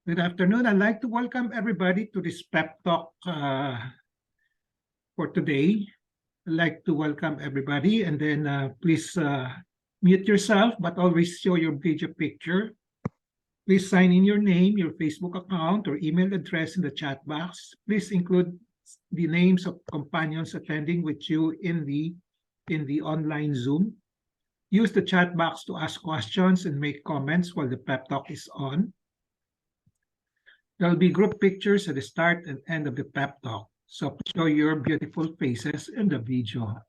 Good afternoon. I'd like to welcome everybody to this pep talk for today. I'd like to welcome everybody, and then please mute yourself, but always show your video picture. Please sign in your name, your Facebook account, or email address in the chat box. Please include the names of companions attending with you in the online Zoom. Use the chat box to ask questions and make comments while the pep talk is on. There will be group pictures at the start and end of the pep talk, so show your beautiful faces in the video.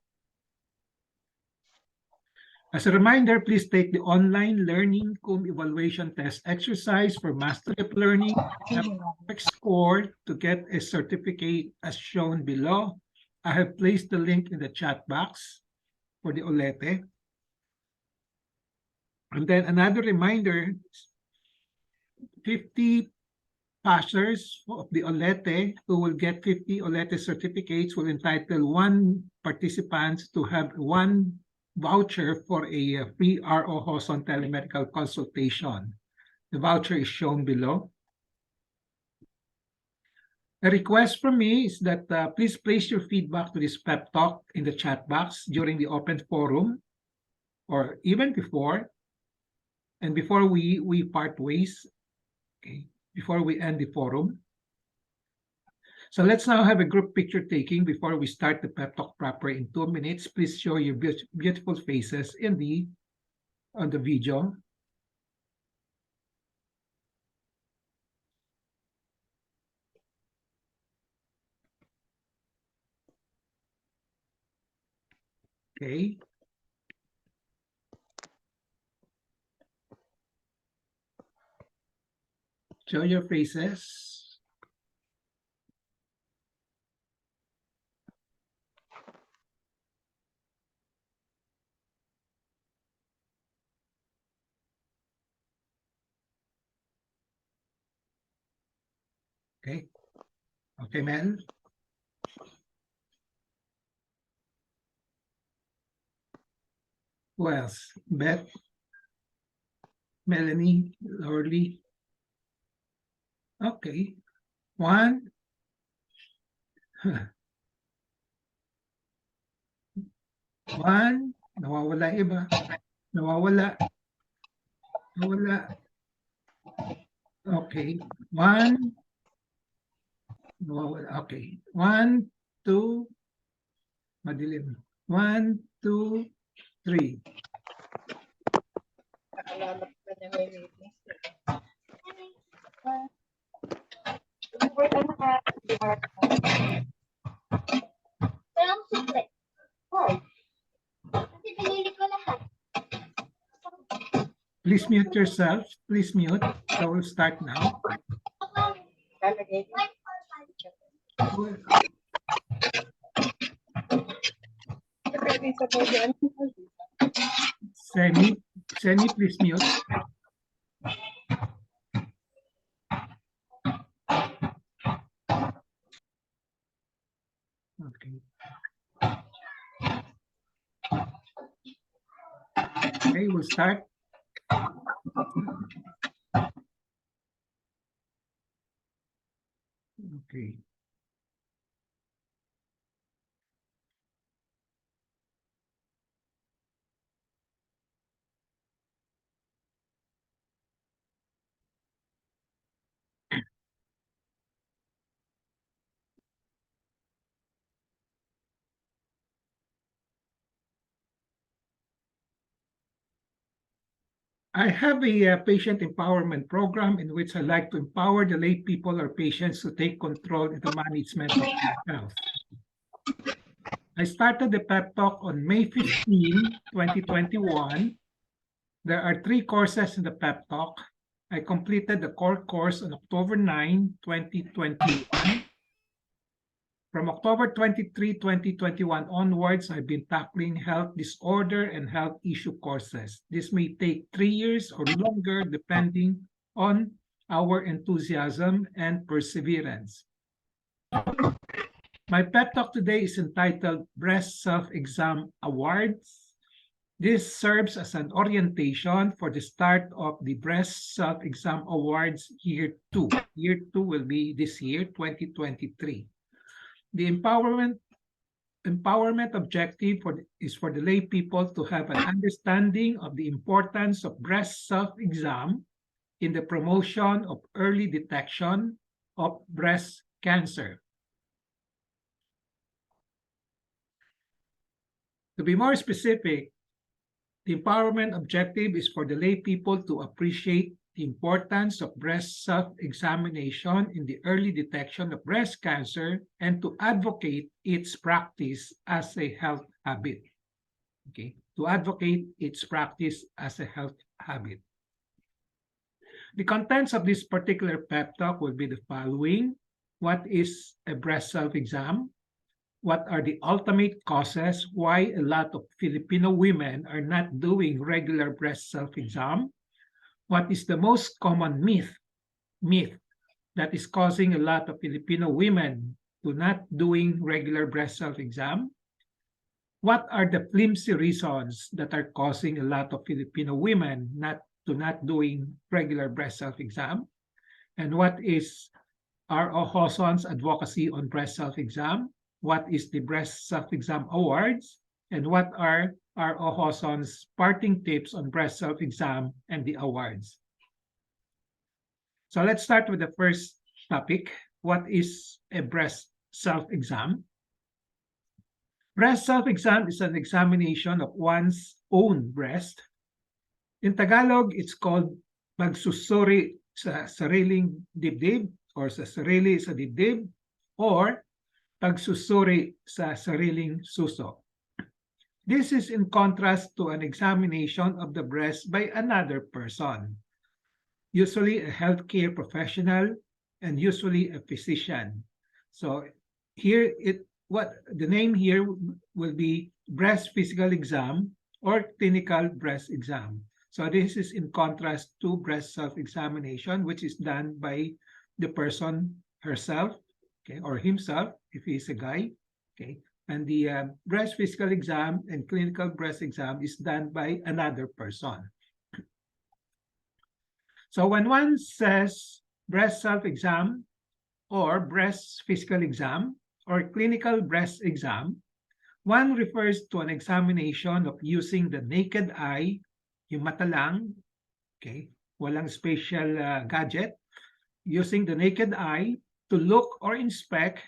As a reminder, please take the online learning cum evaluation test exercise for mastery of learning. Have a perfect score to get a certificate as shown below. I have placed the link in the chat box for the Olete. And then another reminder, 50 passers of the Olete who will get 50 Olete certificates will entitle one participant to have one voucher for a free ROJoson telemedical consultation. The voucher is shown below. A request from me is that please place your feedback to this pep talk in the chat box during the open forum or even before, and before we part ways, okay, before we end the forum. So let's now have a group picture taking before we start the pep talk proper in 2 minutes. Please show your beautiful faces on the video. Okay. Show your faces. Okay. Okay, Mel. Who else? Beth, Melanie, Lorly. Okay. One. One. Nawawala iba. Nawawala. Nawala. Okay. One. Nawawala. Okay. 1, 2. Madilim. 1, 2, 3. Please mute yourself. Please mute. So we'll start now. Seni, please mute. Okay. Okay, we'll start. Okay. I have a patient empowerment program in which I like to empower the lay people or patients to take control in the management of their health. I started the pep talk on May 15, 2021. There are 3 courses in the pep talk. I completed the core course on October 9, 2021. From October 23, 2021 onwards, I've been tackling health disorder and health issue courses. This may take 3 years or longer depending on our enthusiasm and perseverance. My pep talk today is entitled Breast Self-Exam Awards. This serves as an orientation for the start of the Breast Self-Exam Awards Year 2. Year 2 will be this year, 2023. The empowerment objective is for the lay people to have an understanding of the importance of breast self-exam in the promotion of early detection of breast cancer. To be more specific, the empowerment objective is for the lay people to appreciate the importance of breast self-examination in the early detection of breast cancer and to advocate its practice as a health habit. Okay, to advocate its practice as a health habit. The contents of this particular pep talk will be the following. What is a breast self-exam? What are the ultimate causes why a lot of Filipino women are not doing regular breast self-exam? What is the most common myth that is causing a lot of Filipino women to not doing regular breast self-exam? What are the flimsy reasons that are causing a lot of Filipino women not doing regular breast self-exam? And what is ROJoson's advocacy on breast self-exam? What is the Breast Self-Exam Awards? And what are ROJoson's parting tips on breast self-exam and the awards? So let's start with the first topic. What is a breast self-exam? Breast self-exam is an examination of one's own breast. In Tagalog, it's called pagsusuri sa sariling dibdib or sa sarili sa dibdib or pagsusuri sa sariling suso. This is in contrast to an examination of the breast by another person, usually a healthcare professional and usually a physician. So here, the name here will be breast physical exam or clinical breast exam. So this is in contrast to breast self-examination, which is done by the person herself, okay, or himself, if he's a guy, okay. And the breast physical exam and clinical breast exam is done by another person. So when one says breast self-exam or breast physical exam or clinical breast exam, one refers to an examination of using the naked eye, yung mata lang, okay, walang special gadget, using the naked eye to look or inspect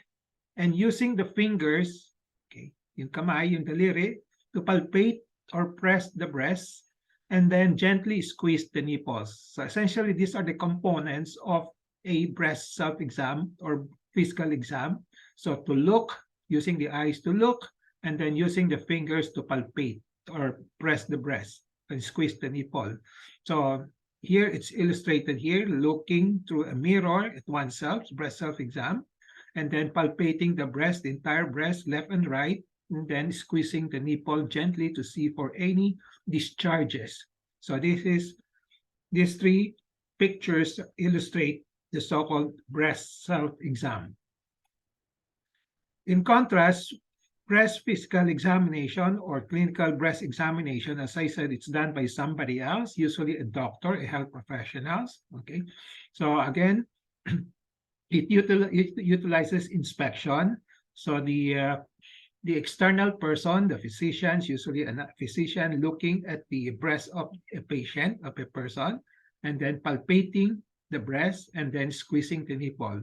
and using the fingers, okay, yung kamay, yung daliri, to palpate or press the breast and then gently squeeze the nipples. So essentially, these are the components of a breast self-exam or physical exam. So to look, using the eyes to look, and then using the fingers to palpate or press the breast and squeeze the nipple. So here it's illustrated here, looking through a mirror at oneself, breast self-exam, and then palpating the breast, the entire breast, left and right, and then squeezing the nipple gently to see for any discharges. So these three pictures illustrate the so-called breast self-exam. In contrast, breast physical examination or clinical breast examination, as I said, it's done by somebody else, usually a doctor, a health professional. Okay, so again, it utilizes inspection. So the external person, the physicians, usually a physician looking at the breast of a patient, of a person, and then palpating the breast and then squeezing the nipple.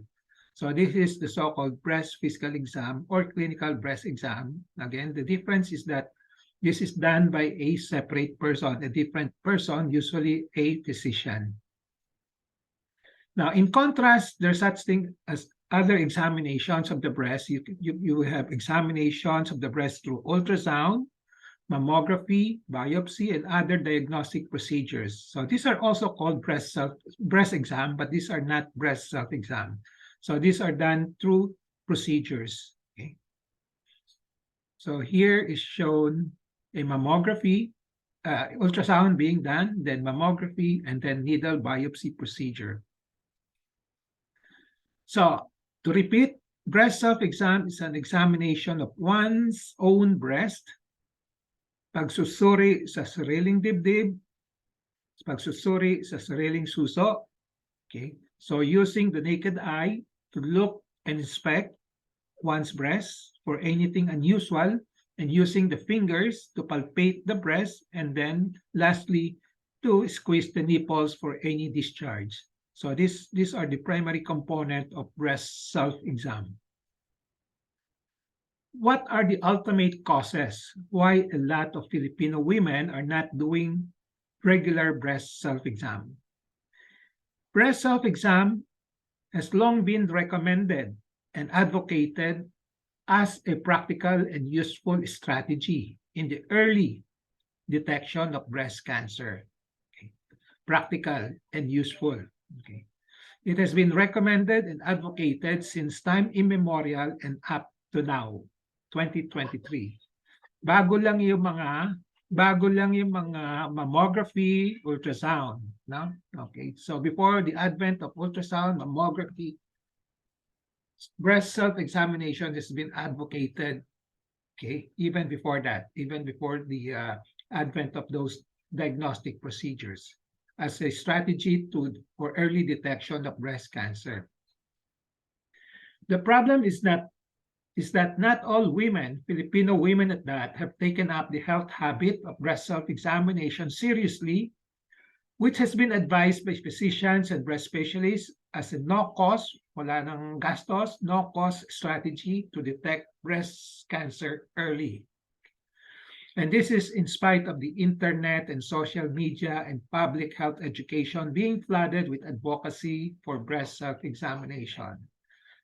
So this is the so-called breast physical exam or clinical breast exam. Again, the difference is that this is done by a separate person, a different person, usually a physician. Now, in contrast, there's such thing as other examinations of the breast. You have examinations of the breast through ultrasound, mammography, biopsy, and other diagnostic procedures. So these are also called breast exam, but these are not breast self-exam. So these are done through procedures. Okay. So here is shown a mammography, ultrasound being done, then mammography, and then needle biopsy procedure. So to repeat, breast self-exam is an examination of one's own breast, pagsusuri sa sariling dibdib, pagsusuri sa sariling suso. Okay, so using the naked eye to look and inspect one's breast for anything unusual, and using the fingers to palpate the breast, and then lastly to squeeze the nipples for any discharge. So these are the primary component of breast self-exam. What are the ultimate causes why a lot of Filipino women are not doing regular breast self-exam? Breast self-exam has long been recommended and advocated as a practical and useful strategy in the early detection of breast cancer. Okay. Practical and useful. Okay. It has been recommended and advocated since time immemorial and up to now, 2023. Bago lang yung mga mammography, ultrasound, no? Okay. So before the advent of ultrasound, mammography, breast self-examination has been advocated, okay, even before that, even before the advent of those diagnostic procedures as a strategy for early detection of breast cancer. The problem is that not all women, Filipino women at that, have taken up the health habit of breast self-examination seriously, which has been advised by physicians and breast specialists as a no-cost, wala nang gastos, no-cost strategy to detect breast cancer early. And this is in spite of the internet and social media and public health education being flooded with advocacy for breast self-examination.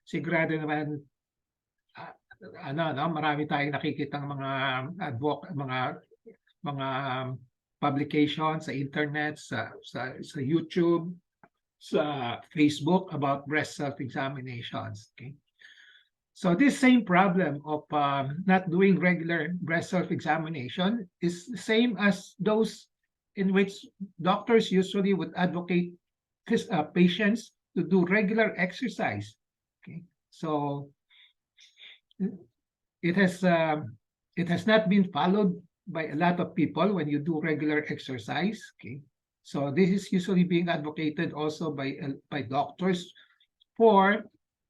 Sigurado naman, marami tayong nakikitang mga publications sa internet, sa YouTube, sa Facebook about breast self-examinations. Okay. So this same problem of not doing regular breast self-examination is the same as those in which doctors usually would advocate patients to do regular exercise. Okay. So it has not been followed by a lot of people when you do regular exercise. Okay. So this is usually being advocated also by doctors for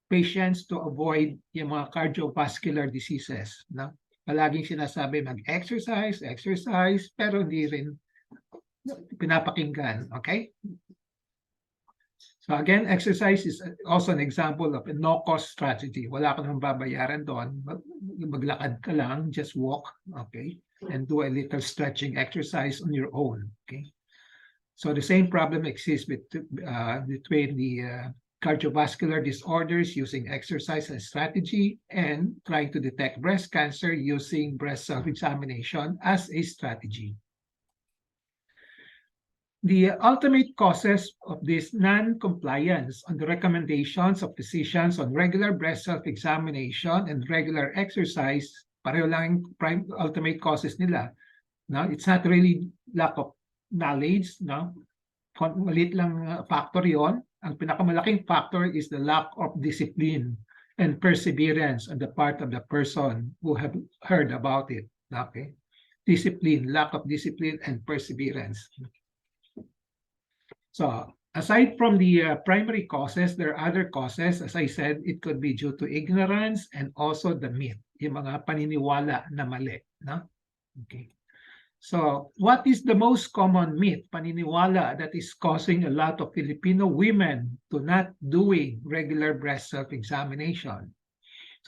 patients to avoid yung mga cardiovascular diseases. No? Palaging sinasabi mag-exercise, pero hindi rin pinapakinggan. Okay? So again, exercise is also an example of a no-cost strategy. Wala ka nang babayaran doon. Maglakad ka lang, just walk, okay? And do a little stretching exercise on your own, okay? So the same problem exists between the cardiovascular disorders using exercise as strategy and trying to detect breast cancer using breast self-examination as a strategy. The ultimate causes of this non-compliance on the recommendations of physicians on regular breast self-examination and regular exercise, pareho lang yung ultimate causes nila. No? It's not really lack of knowledge. No? Malit lang factor yon. Ang pinakamalaking factor is the lack of discipline and perseverance on the part of the person who have heard about it. Okay? Discipline, lack of discipline and perseverance. So aside from the primary causes, there are other causes. As I said, it could be due to ignorance and also the myth, yung mga paniniwala na mali. No? Okay. So what is the most common myth, paniniwala, that is causing a lot of Filipino women to not doing regular breast self-examination?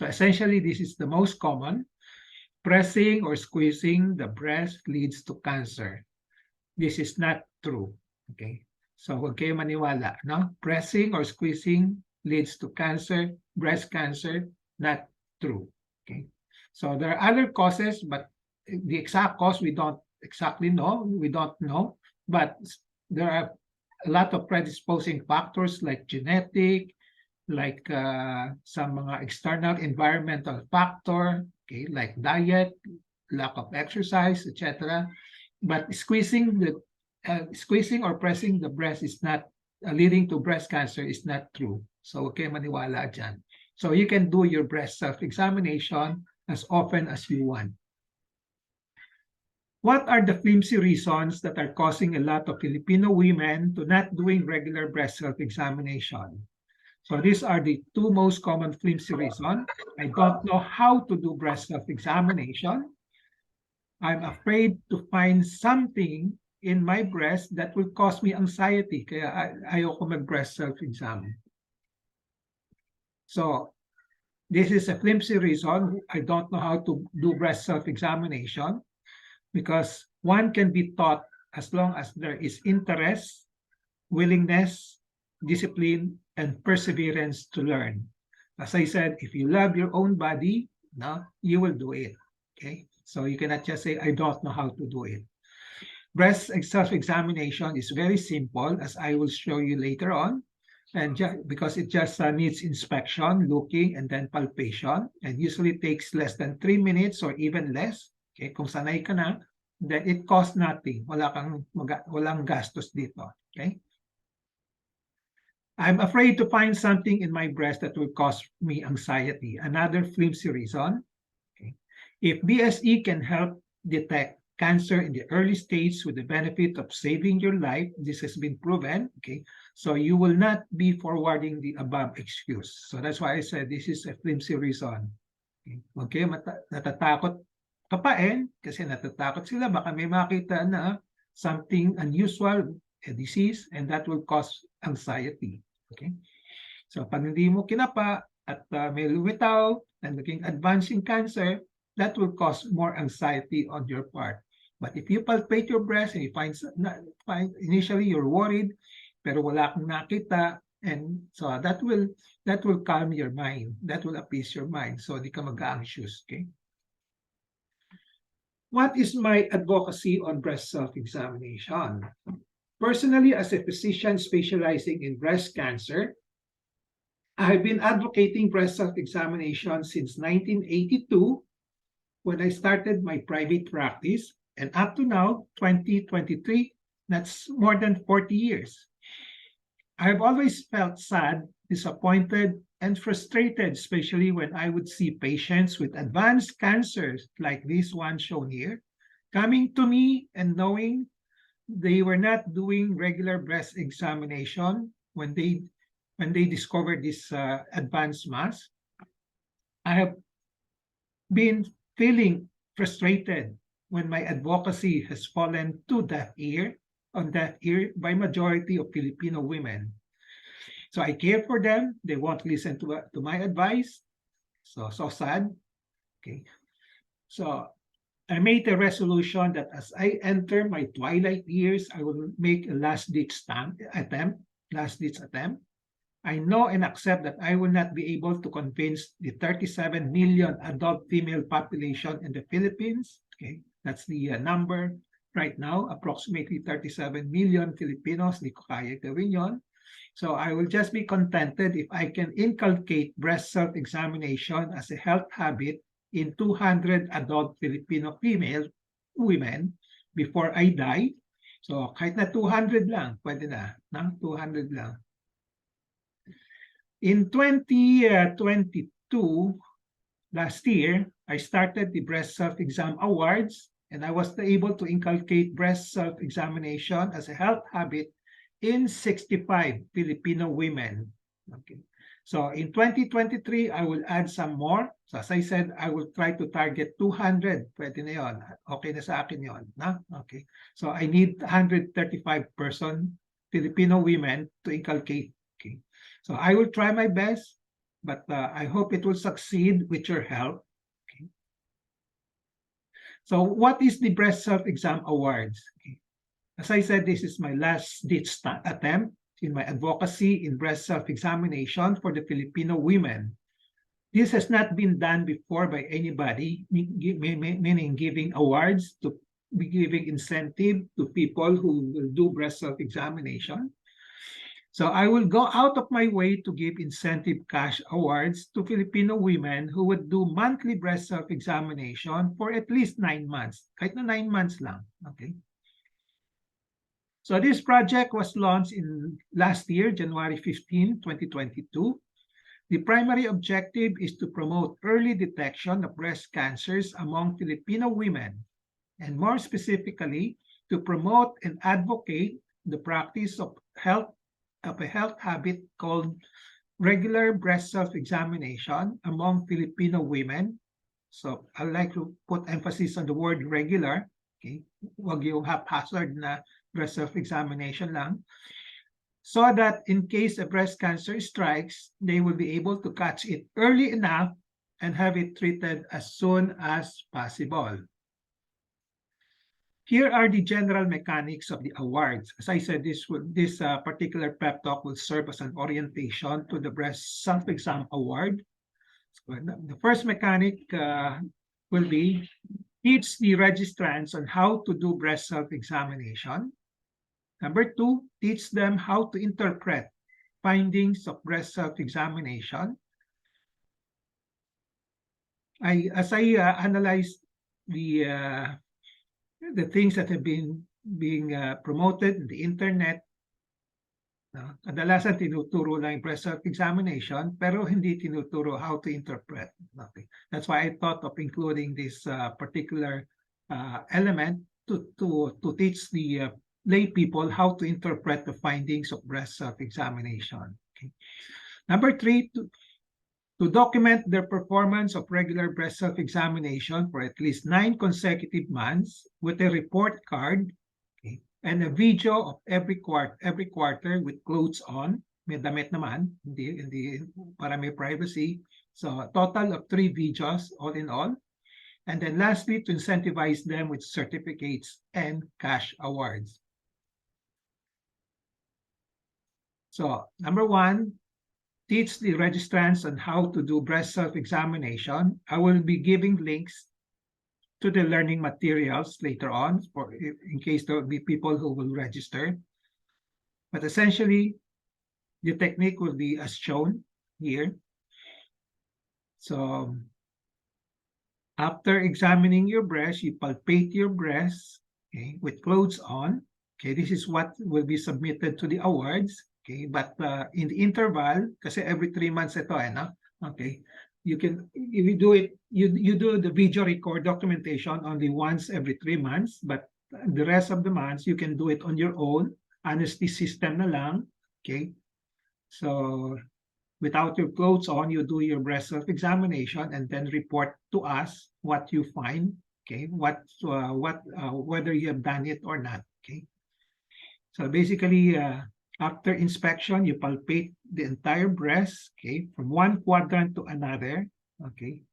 So essentially, this is the most common. Pressing or squeezing the breast leads to cancer. This is not true. Okay. So huwag kayo maniwala, no? Pressing or squeezing leads to cancer, breast cancer, not true. Okay. So there are other causes, but the exact cause we don't exactly know. We don't know, but there are a lot of predisposing factors like genetic, like some mga external environmental factor, okay, like diet, lack of exercise, etc. But squeezing or pressing the breast is not leading to breast cancer is not true. So okay, maniwala dyan. So you can do your breast self-examination as often as you want. What are the flimsy reasons that are causing a lot of Filipino women to not doing regular breast self-examination? So these are the two most common flimsy reasons. I don't know how to do breast self-examination. I'm afraid to find something in my breast that will cause me anxiety, kaya ayoko mag-breast self-exam. So this is a flimsy reason. I don't know how to do breast self-examination because one can be taught as long as there is interest, willingness, discipline, and perseverance to learn. As I said, if you love your own body, no, you will do it. Okay, so you cannot just say, I don't know how to do it. Breast self-examination is very simple, as I will show you later on. And because it just needs inspection, looking, and then palpation, and usually takes less than 3 minutes or even less. Okay, kung sanay ka na, then it costs nothing. Walang gastos dito. Okay. I'm afraid to find something in my breast that will cause me anxiety. Another flimsy reason. Okay. If BSE can help detect cancer in the early stage with the benefit of saving your life, this has been proven. Okay. So you will not be forwarding the above excuse. So that's why I said this is a flimsy reason. Okay, natatakot kapain kasi natatakot sila baka may makita na something unusual, a disease, and that will cause anxiety. Okay, so pag hindi mo kinapa at may lumitaw and naging advancing cancer, that will cause more anxiety on your part. But if you palpate your breast and you find initially you're worried, pero wala kang nakita, and so that will calm your mind, that will appease your mind, so di ka mag-anxious. Okay. What is my advocacy on breast self-examination? Personally, as a physician specializing in breast cancer, I have been advocating breast self-examination since 1982 when I started my private practice, and up to now, 2023, that's more than 40 years. I have always felt sad, disappointed, and frustrated, especially when I would see patients with advanced cancers like this one shown here, coming to me and knowing they were not doing regular breast examination when they discovered this advanced mass. I have been feeling frustrated when my advocacy has fallen to deaf ear by majority of Filipino women. So I care for them. They won't listen to my advice. So sad. Okay. So I made a resolution that as I enter my twilight years, I will make a last-ditch attempt. I know and accept that I will not be able to convince the 37 million adult female population in the Philippines. Okay, that's the number right now, approximately 37 million Filipinos. Di ko kaya gawin yon. So I will just be contented if I can inculcate breast self-examination as a health habit in 200 adult Filipino female women before I die. So kahit na 200 lang, pwede na, 200 lang. In 2022, last year, I started the Breast Self-Exam Awards, and I was able to inculcate breast self-examination as a health habit in 65 Filipino women. Okay. So in 2023, I will add some more. So as I said, I will try to target 200. Pwede na yun. Okay na sa akin yun. Na? Okay. So I need 135 Filipino women to inculcate. Okay. So I will try my best, but I hope it will succeed with your help. Okay. So what is the Breast Self-Exam Awards? Okay. As I said, this is my last-ditch attempt in my advocacy in breast self-examination for the Filipino women. This has not been done before by anybody, meaning giving awards, to be giving incentive to people who will do breast self-examination. So I will go out of my way to give incentive cash awards to Filipino women who would do monthly breast self-examination for at least 9 months. Kahit na 9 months lang. Okay. So this project was launched in last year, January 15, 2022. The primary objective is to promote early detection of breast cancers among Filipino women and more specifically, to promote and advocate the practice of a health habit called regular breast self-examination among Filipino women. So I like to put emphasis on the word regular. Okay, wag yung haphazard na breast self-examination lang. So that in case a breast cancer strikes, they will be able to catch it early enough and have it treated as soon as possible. Here are the general mechanics of the awards. As I said, this particular pep talk will serve as an orientation to the breast self-exam award. So the first mechanic will be teach the registrants on how to do breast self-examination. Number 2, teach them how to interpret findings of breast self-examination. As I analyzed the things that have been being promoted in the internet, kadalasan tinuturo lang yung breast self-examination pero hindi tinuturo how to interpret. Okay. That's why I thought of including this particular element to teach the lay people how to interpret the findings of breast self-examination. Okay. Number 3, to document their performance of regular breast self-examination for at least 9 consecutive months with a report card, okay, and a video of every quarter with clothes on. May damit naman, hindi para may privacy. So a total of 3 videos all in all. And then lastly, to incentivize them with certificates and cash awards. So number 1, teach the registrants on how to do breast self-examination. I will be giving links to the learning materials later on in case there will be people who will register. But essentially, the technique will be as shown here. So after examining your breast, you palpate your breast, okay, with clothes on. Okay, this is what will be submitted to the awards. Okay, but in the interval, kasi every 3 months ito, no? Okay, you can, if you do it, you do the video record documentation only once every 3 months, but the rest of the months you can do it on your own, honesty system na lang. Okay, so without your clothes on, you do your breast self-examination and then report to us what you find. Okay, whether you have done it or not. Okay, so basically, after inspection, you palpate the entire breast, okay, from one quadrant to another, okay.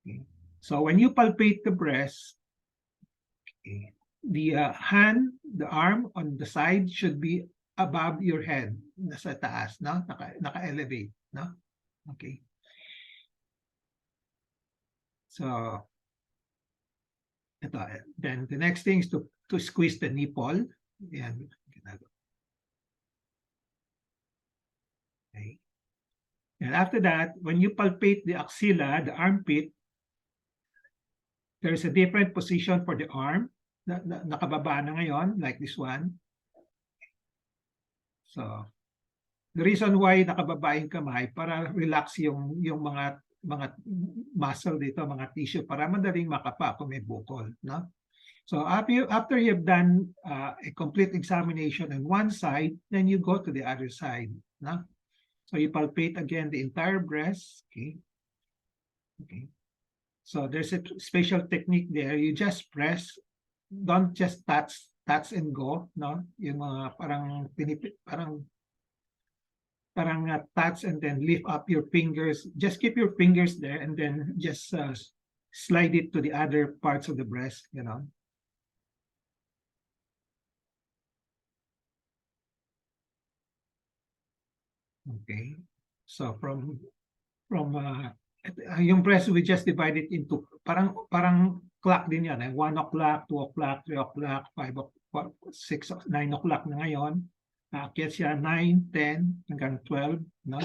Okay. So when you palpate the breast, okay, the the arm on the side should be above your head, nasa taas, no? Naka-elevate, no? Okay. So, ito, then the next thing is to squeeze the nipple. Yan. Okay. And after that, when you palpate the axilla, the armpit, there's a different position for the arm. Nakababa na ngayon, like this one. So, the reason why nakababa yung kamay, para relax yung mga muscle dito, mga tissue, para madaling makapa kung may bukol, no? So after you have done a complete examination on one side, then you go to the other side, no? So you palpate again the entire breast, okay? Okay. So there's a special technique there. You just press, don't just touch and go, no? Yung mga parang touch and then lift up your fingers. Just keep your fingers there and then just slide it to the other parts of the breast, you know. Okay, so from yung breast, we just divide it into parang clock din yan, 1 o'clock, 2 o'clock, 3 o'clock, 5 o'clock, 6, 9 o'clock na ngayon. Kaya siya 9, 10, hanggang 12, no?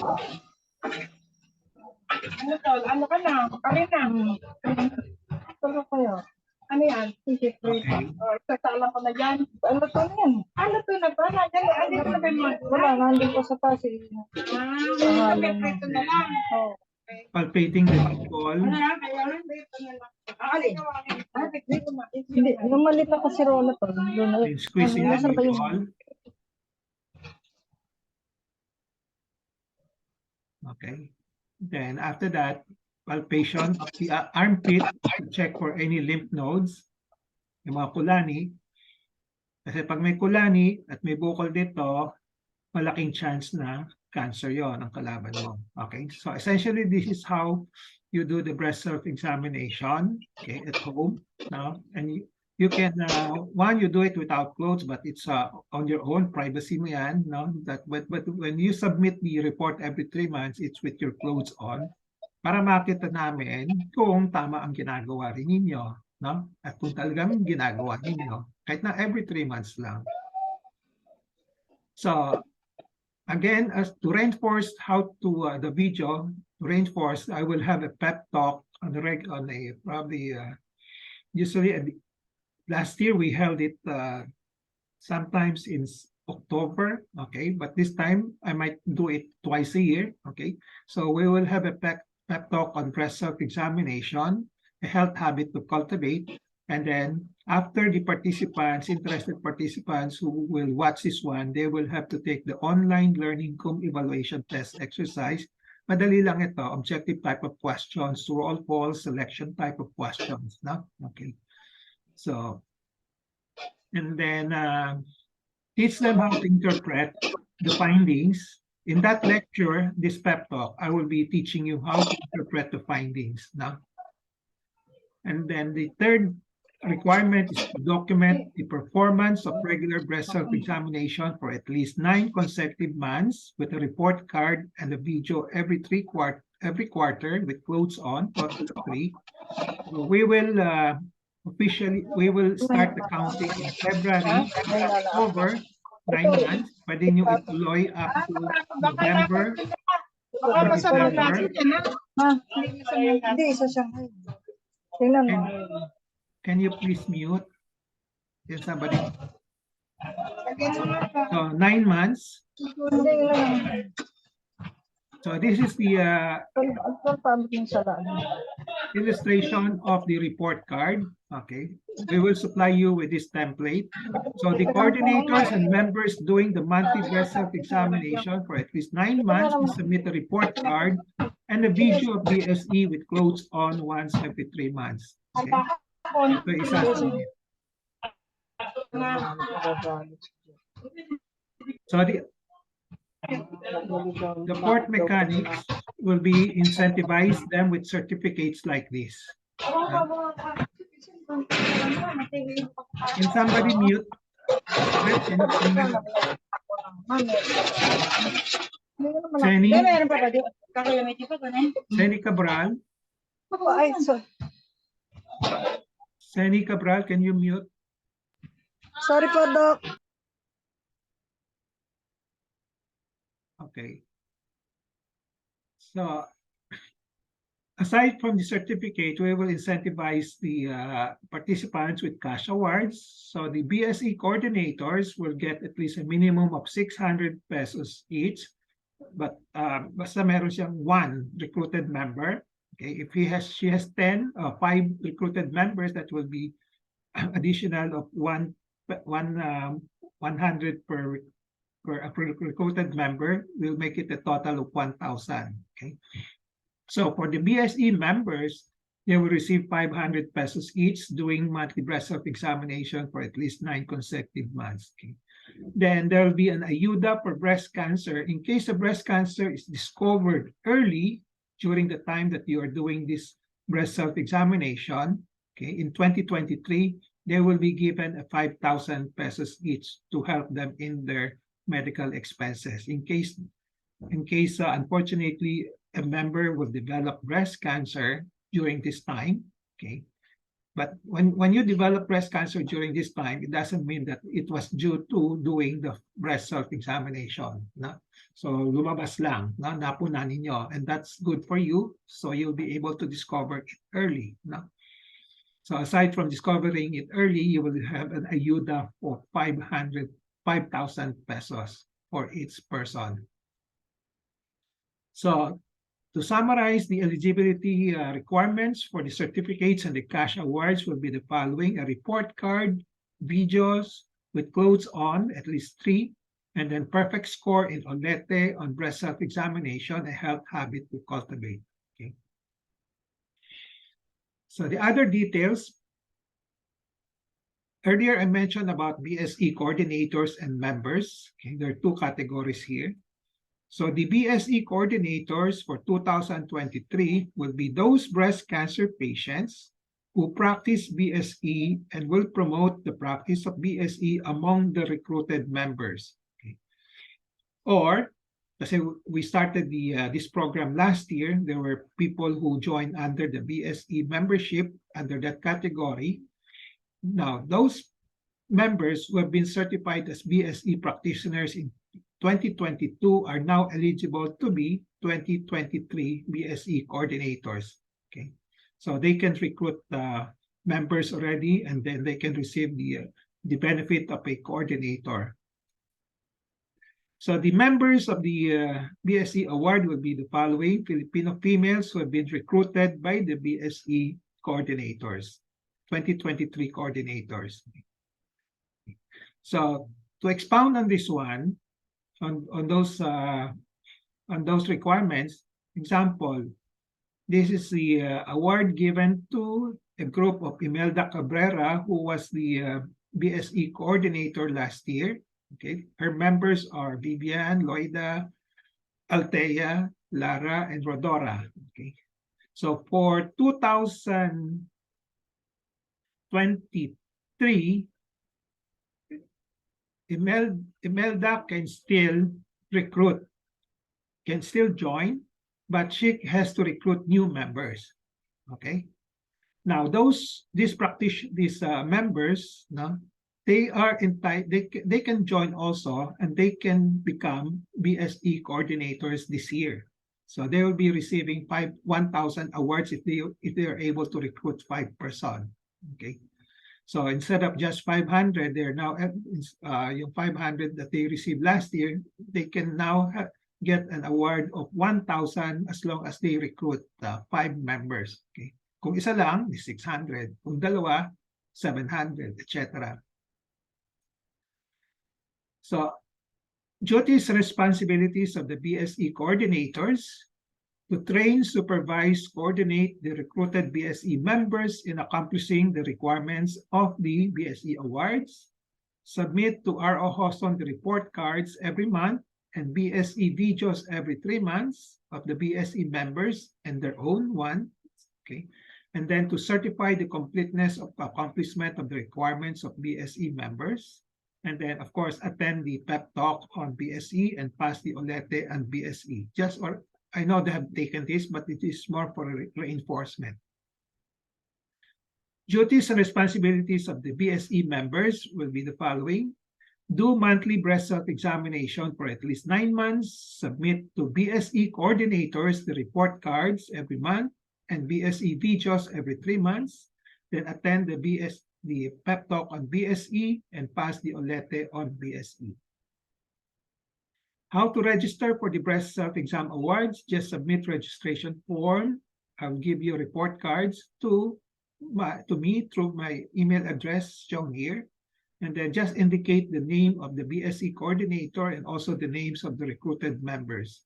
Ano ka na? Kali na. Ano kayo? Ano yan? Okay. Isasala ko na dyan. Ano to yan? Ano to na ba? Ano na ba mo? Wala, nandun ko sa pasi. May prito na lang. Okay. palpating the nipple. Hindi, lumalita kasi rola to. Then squeezing the Nasaan ba yung... nipple. Okay. Then after that, palpation of the armpit to check for any lymph nodes, yung mga kulani. Kasi pag may kulani at may bukol dito, malaking chance na cancer yon ang kalaban mo. Okay, so essentially this is how you do the breast self-examination, okay, at home. No? And you can, you do it without clothes, but it's on your own, privacy mo yan. No? But when you submit the report every 3 months, it's with your clothes on para makita namin kung tama ang ginagawa rin ninyo. No? At kung talagang ginagawa ninyo, kahit na every 3 months lang. So, again, as to reinforce how to the video, to reinforce, I will have a pep talk on the probably usually last year we held it sometimes in October, okay, but this time I might do it twice a year, okay. So we will have a pep talk on breast self-examination, a health habit to cultivate, and then after the interested participants who will watch this one, they will have to take the online learning cum evaluation test exercise. Madali lang ito, objective type of questions, true or false, selection type of questions. No? Okay. So, and then teach them how to interpret the findings. In that lecture, this pep talk, I will be teaching you how to interpret the findings. No? And then the third requirement is to document the performance of regular breast self-examination for at least 9 consecutive months with a report card and a video every quarter with clothes on, total of 3. So we will start the counting in February, October, 9 months. Pwede nyo ituloy up to November, December. Hindi, isa siyang... Tingnan mo. Can you please mute? Can somebody? So 9 months. So this is the illustration of the report card. Okay, we will supply you with this template. So the coordinators and members doing the monthly breast self-examination for at least 9 months will submit a report card and a video of BSE with clothes on once every 3 months. Okay. So isa. So the port mechanics will be incentivize them with certificates like this. Can somebody mute? Seni Cabral. Seni Cabral, can you mute? Sorry po, Doc. Okay. So, aside from the certificate, we will incentivize the participants with cash awards. So the BSE coordinators will get at least a minimum of 600 pesos each. But basta meron siyang 1 recruited member. Okay, if she has 5 recruited members, that will be additional of 100 per recruited member. Will make it a total of 1,000. Okay, so for the BSE members, they will receive 500 pesos each doing monthly breast self-examination for at least 9 consecutive months. Okay. Then there will be an ayuda for breast cancer in case the breast cancer is discovered early during the time that you are doing this breast self-examination. Okay, in 2023, they will be given a 5,000 pesos each to help them in their medical expenses. In case, unfortunately, a member will develop breast cancer during this time. Okay, but when you develop breast cancer during this time, it doesn't mean that it was due to doing the breast self-examination. No? So lumabas lang, no? Napuna ninyo, and that's good for you. So you'll be able to discover it early. No? So aside from discovering it early, you will have an ayuda for 5,000 pesos for each person. So To summarize, the eligibility requirements for the certificates and the cash awards will be the following: a report card, videos with clothes on, at least 3, and then perfect score in OLETE on breast self-examination, a health habit to cultivate. Okay. So the other details, earlier I mentioned about BSE coordinators and members. Okay, there are 2 categories here. So the BSE coordinators for 2023 will be those breast cancer patients who practice BSE and will promote the practice of BSE among the recruited members. Okay. Or, kasi we started this program last year, there were people who joined under the BSE membership under that category. Now, those members who have been certified as BSE practitioners in 2022 are now eligible to be 2023 BSE coordinators. Okay, so they can recruit members already, and then they can receive the benefit of a coordinator. So the members of the BSE award will be the following: Filipino females who have been recruited by the BSE coordinators, 2023 coordinators. So to expound on this one, on those requirements, example, this is the award given to a group of Imelda Cabrera, who was the BSE coordinator last year. Okay, her members are Vivian, Loida, Altea, Lara, and Rodora. Okay, so for 2023, Imelda can still recruit, can still join, but she has to recruit new members. Okay. Now these members, no, they are entitled. They can join also, and they can become BSE coordinators this year. So they will be receiving 1,000 awards if they are able to recruit 5 person. Okay. So instead of just 500, they're now yung 500 that they received last year, they can now get an award of 1,000 as long as they recruit 5 members. Okay. Kung isa lang, 600. Kung dalawa, 700, etc. So duties and responsibilities of the BSE coordinators: to train, supervise, coordinate the recruited BSE members in accomplishing the requirements of the BSE awards, submit to ROJoson the report cards every month and BSE videos every 3 months of the BSE members and their own one, okay, and then to certify the completeness of accomplishment of the requirements of BSE members, and then of course attend the PEP talk on BSE and pass the OLETE and BSE. I know they have taken this, but it is more for reinforcement. Duties and responsibilities of the BSE members will be the following: do monthly breast self-examination for at least 9 months, submit to BSE coordinators the report cards every month and BSE videos every 3 months, then attend the PEP talk on BSE and pass the OLETE on BSE. How to register for the breast self-exam awards? Just submit registration form. I'll give you report cards to me through my email address shown here. And then just indicate the name of the BSE coordinator and also the names of the recruited members.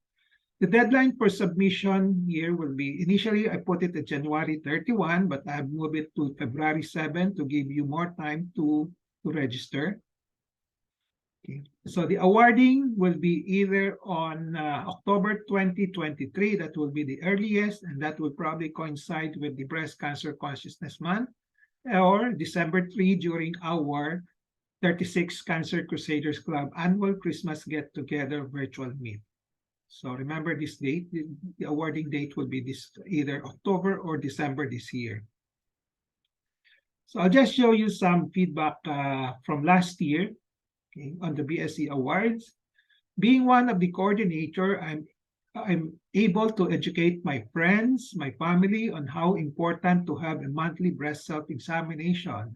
The deadline for submission here will be, initially I put it at January 31, but I've moved it to February 7 to give you more time to register. Okay. So the awarding will be either on October 2023, that will be the earliest, and that will probably coincide with the Breast Cancer Consciousness Month, or December 3 during our 36 Cancer Crusaders Club annual Christmas get-together virtual meet. So remember this date, the awarding date will be this either October or December this year. So I'll just show you some feedback from last year. Okay, on the BSE awards. Being one of the coordinator, I'm able to educate my friends, my family on how important to have a monthly breast self-examination.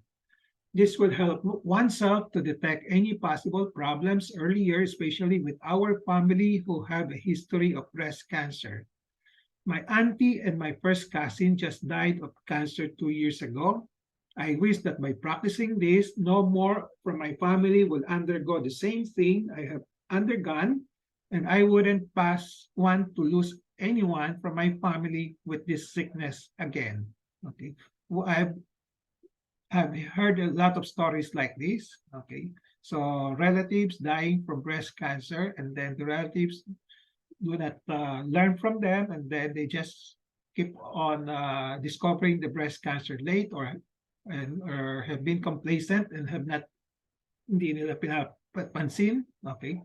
This will help oneself to detect any possible problems earlier, especially with our family who have a history of breast cancer. My auntie and my first cousin just died of cancer 2 years ago. I wish that by practicing this, no more from my family will undergo the same thing I have undergone, and I wouldn't want to lose anyone from my family with this sickness again. Okay, I've heard a lot of stories like this. Okay, so relatives dying from breast cancer, and then the relatives do not learn from them, and then they just keep on discovering the breast cancer late, or have been complacent and have not hindi nila pinapansin. Okay,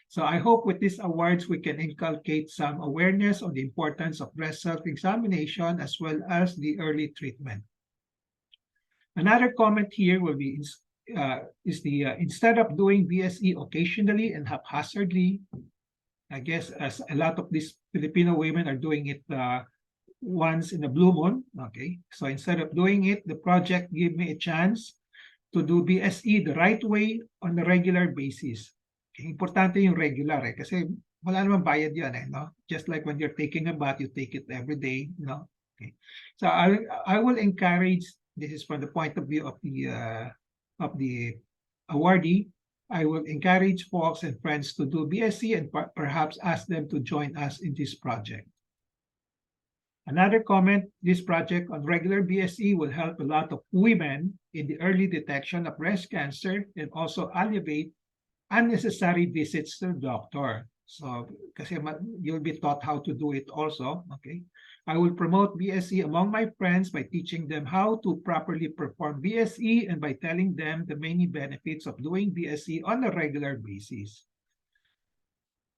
so I hope with these awards we can inculcate some awareness on the importance of breast self-examination as well as the early treatment. Another comment here will be instead of doing BSE occasionally and haphazardly, I guess as a lot of these Filipino women are doing it once in a blue moon. Okay, so instead of doing it, the project gave me a chance to do BSE the right way on a regular basis. Okay, importante yung regular kasi wala namang bayad yan no? Just like when you're taking a bath, you take it every day, no? Okay, so I will encourage. This is from the point of view of the awardee. I will encourage folks and friends to do BSc and perhaps ask them to join us in this project. Another comment, this project on regular BSE will help a lot of women in the early detection of breast cancer and also alleviate unnecessary visits to the doctor. So, kasi you'll be taught how to do it also, okay? I will promote BSE among my friends by teaching them how to properly perform BSE and by telling them the many benefits of doing BSE on a regular basis.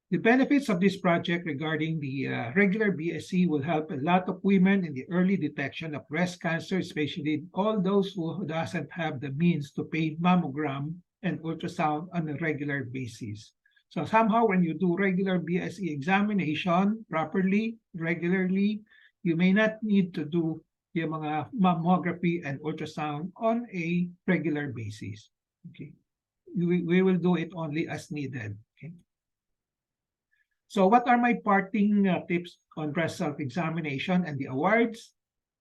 The benefits of this project regarding the regular BSE will help a lot of women in the early detection of breast cancer, especially all those who doesn't have the means to pay mammogram and ultrasound on a regular basis. So somehow when you do regular BSE examination properly, regularly, you may not need to do yung mga mammography and ultrasound on a regular basis. Okay, we will do it only as needed. Okay. So what are my parting tips on breast self-examination and the awards?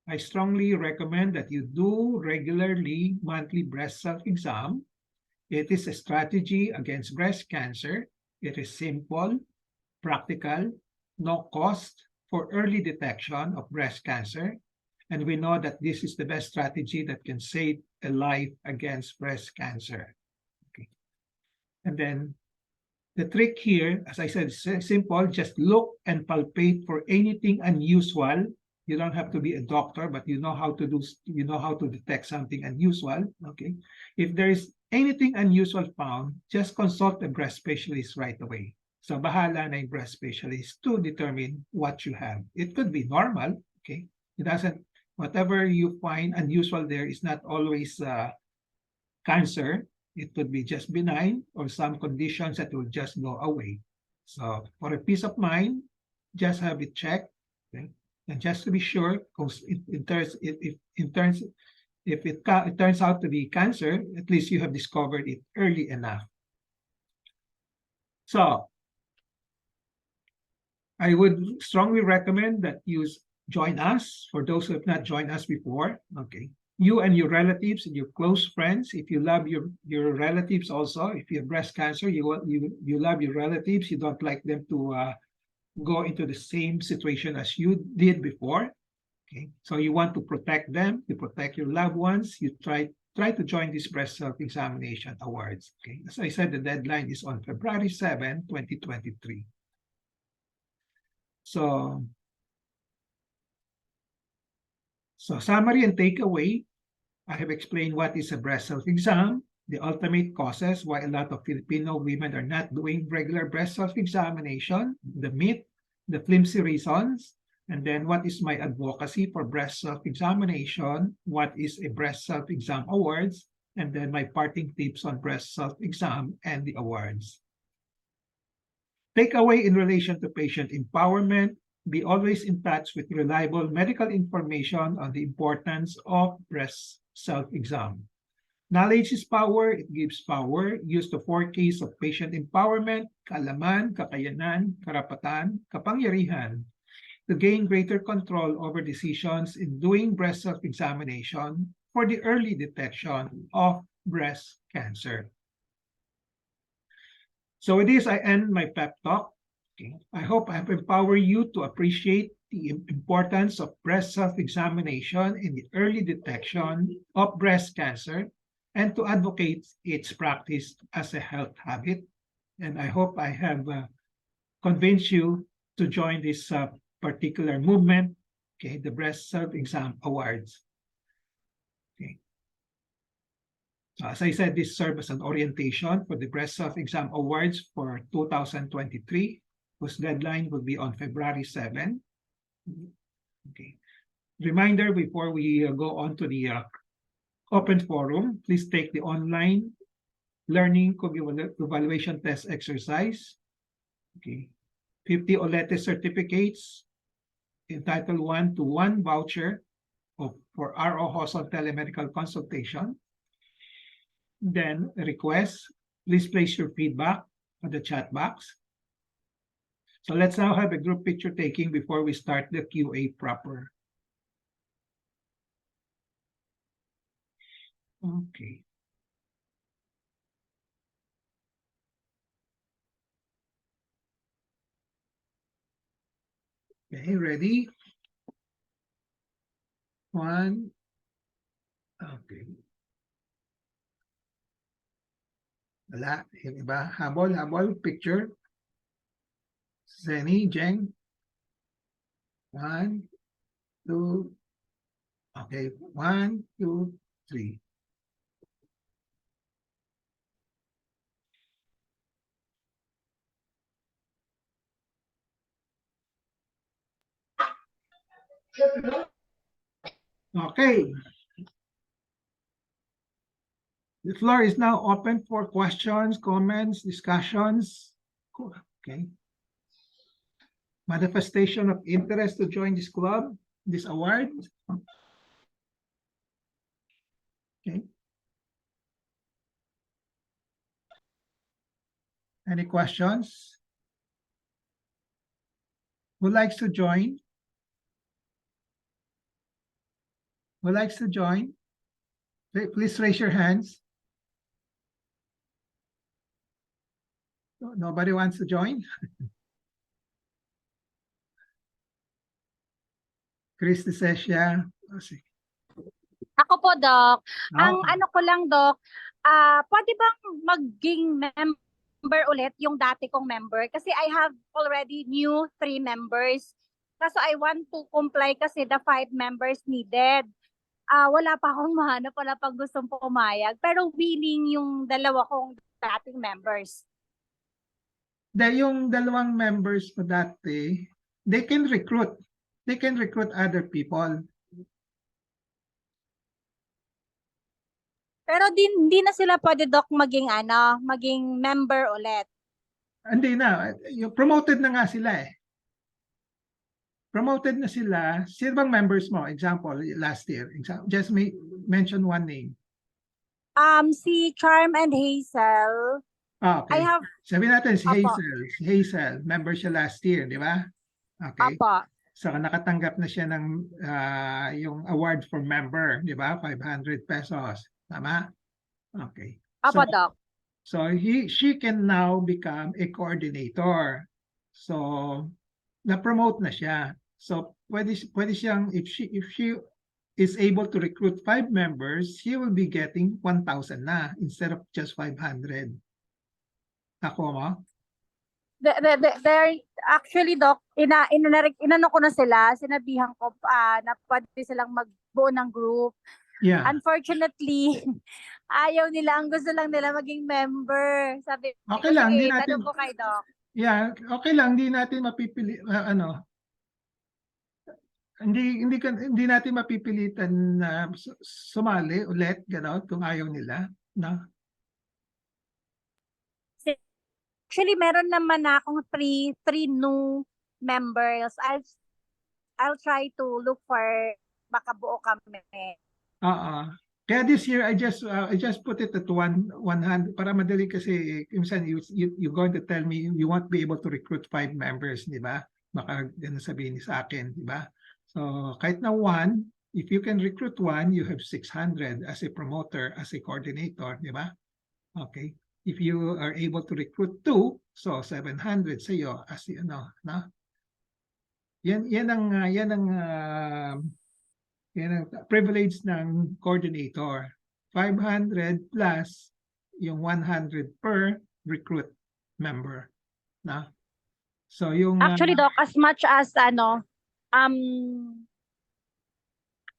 I strongly recommend that you do regularly monthly breast self-exam. It is a strategy against breast cancer. It is simple, practical, no cost for early detection of breast cancer. And we know that this is the best strategy that can save a life against breast cancer. Okay. And then the trick here, as I said, is simple. Just look and palpate for anything unusual. You don't have to be a doctor, but you know how to detect something unusual. Okay. If there is anything unusual found, just consult a breast specialist right away. So bahala na yung breast specialist to determine what you have. It could be normal. Okay. It doesn't. Whatever you find unusual there is not always cancer. It could be just benign or some conditions that will just go away. So for a peace of mind, just have it checked. Okay? And just to be sure, because if it turns out to be cancer, at least you have discovered it early enough. So I would strongly recommend that you join us, for those who have not joined us before. Okay. You and your relatives and your close friends, if you love your relatives also, if you have breast cancer, you love your relatives, you don't like them to go into the same situation as you did before. Okay, so you want to protect them, you protect your loved ones, you try to join this breast self-examination awards. Okay, as I said, the deadline is on February 7, 2023. So summary and takeaway, I have explained what is a breast self-exam, the ultimate causes why a lot of Filipino women are not doing regular breast self-examination, the myth, the flimsy reasons, and then what is my advocacy for breast self-examination, what is a breast self-exam awards, and then my parting tips on breast self-exam and the awards. Takeaway in relation to patient empowerment, be always in touch with reliable medical information on the importance of breast self-exam. Knowledge is power, it gives power. Use the 4 Ks of patient empowerment: kaalaman, kakayanan, karapatan, kapangyarihan. to gain greater control over decisions in doing breast self-examination for the early detection of breast cancer. So with this, I end my pep talk. Okay. I hope I have empowered you to appreciate the importance of breast self-examination in the early detection of breast cancer and to advocate its practice as a health habit. And I hope I have convinced you to join this particular movement, okay, the Breast Self-Exam Awards. Okay. So as I said, this serves as an orientation for the Breast Self-Exam Awards for 2023, whose deadline will be on February 7. Okay. Reminder before we go on to the open forum, please take the online learning evaluation test exercise. Okay. 50 OLETE certificates entitled 1-to-1 voucher for ROJoson telemedical consultation. Then a request, please place your feedback on the chat box. So let's now have a group picture taking before we start the QA proper. Okay. Okay, ready? One. Okay. Wala. Yung iba. Habol, picture. Zenny, Jeng. 1, 2. Okay, 1, 2, 3. Okay. The floor is now open for questions, comments, discussions. Okay. Manifestation of interest to join this club, this award. Okay. Any questions? Who likes to join? Who likes to join? Please raise your hands. Nobody wants to join? Chris Desesia. Ako po, Doc. Ang Okay. ano ko lang, Doc, pwede bang maging member ulit yung dati kong member? Kasi I have already new 3 members. Kaso I want to comply kasi the 5 members needed. Wala pa akong mahanap, wala pang gustong pumayag. Pero willing yung 2 kong dating members. Yung 2 members mo dati, they can recruit. They can recruit other people. Pero hindi na sila pwede, Doc, maging member ulit. Hindi na. Promoted na nga sila eh. Promoted na sila. Sino bang members mo? Example, last year. Just mention one name. Si Charm and Hazel. Okay. I have... Sabi natin si Apo. Hazel. Si Hazel, member siya last year, di ba? Okay. Apa. So nakatanggap na siya ng yung award for member, di ba? 500 pesos. Tama? Okay. Apa, Doc. So she can now become a coordinator. So na-promote na siya. So pwede siyang, if she is able to recruit 5 members, she will be getting 1,000 na instead of just 500. Ako mo? They're actually, Doc, inano ko na sila, sinabihan ko na pwede silang magbuo ng group. Yeah. Unfortunately, ayaw nila, ang gusto lang nila maging member. Sabi ko, Okay lang, sige, hindi natin, tanong ko kay Doc. yeah, okay lang, hindi natin mapipili, hindi natin mapipilitan na sumali ulit, gano'n, kung ayaw nila, no? Actually, meron naman na akong three new members. I'll try to look for makabuo kami. Kaya this year I just put it at one hand para madali kasi minsan you're going to tell me you won't be able to recruit 5 members, di ba? Baka ganun sabihin sa akin, di ba? So kahit na 1, if you can recruit 1, you have 600 as a promoter, as a coordinator, di ba? Okay. If you are able to recruit 2, so 700 sa iyo as no? Yan ang privilege ng coordinator. 500 plus yung 100 per recruit member, na? So yung Actually, Doc, as much as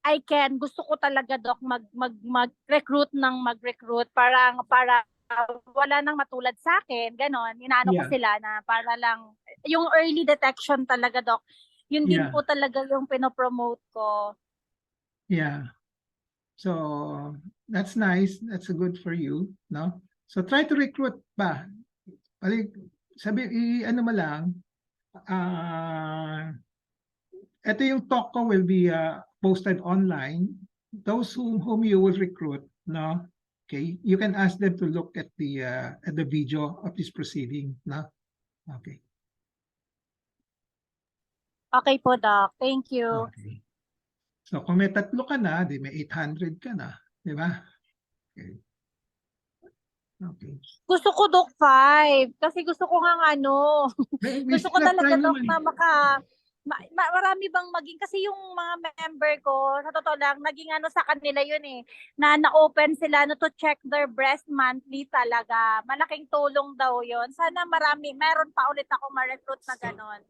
I can, gusto ko talaga, Doc, mag-recruit ng mag-recruit para wala nang matulad sa akin, ganon. Inaano ko Yeah. sila na para lang, yung early detection talaga, Doc, yun din Yeah. po talaga yung pinopromote ko. Yeah. So that's nice. That's good for you, no? So try to recruit ba. Ano mo lang, ito yung talk ko will be posted online. Those whom you will recruit, no? Okay, you can ask them to look at the video of this proceeding, no? Okay. Okay po, Doc. Thank you. Okay. So kung may 3 ka na, di may 800 ka na, di ba? Okay. Okay. Gusto ko, Doc, 5. Kasi gusto ko nga gusto ko talaga, Doc, na marami bang maging, kasi yung mga member ko, sa totoo lang, naging sa kanila yun na na-open sila to check their breast monthly talaga. Malaking tulong daw yun. Sana meron pa ulit ako ma-recruit na ganon.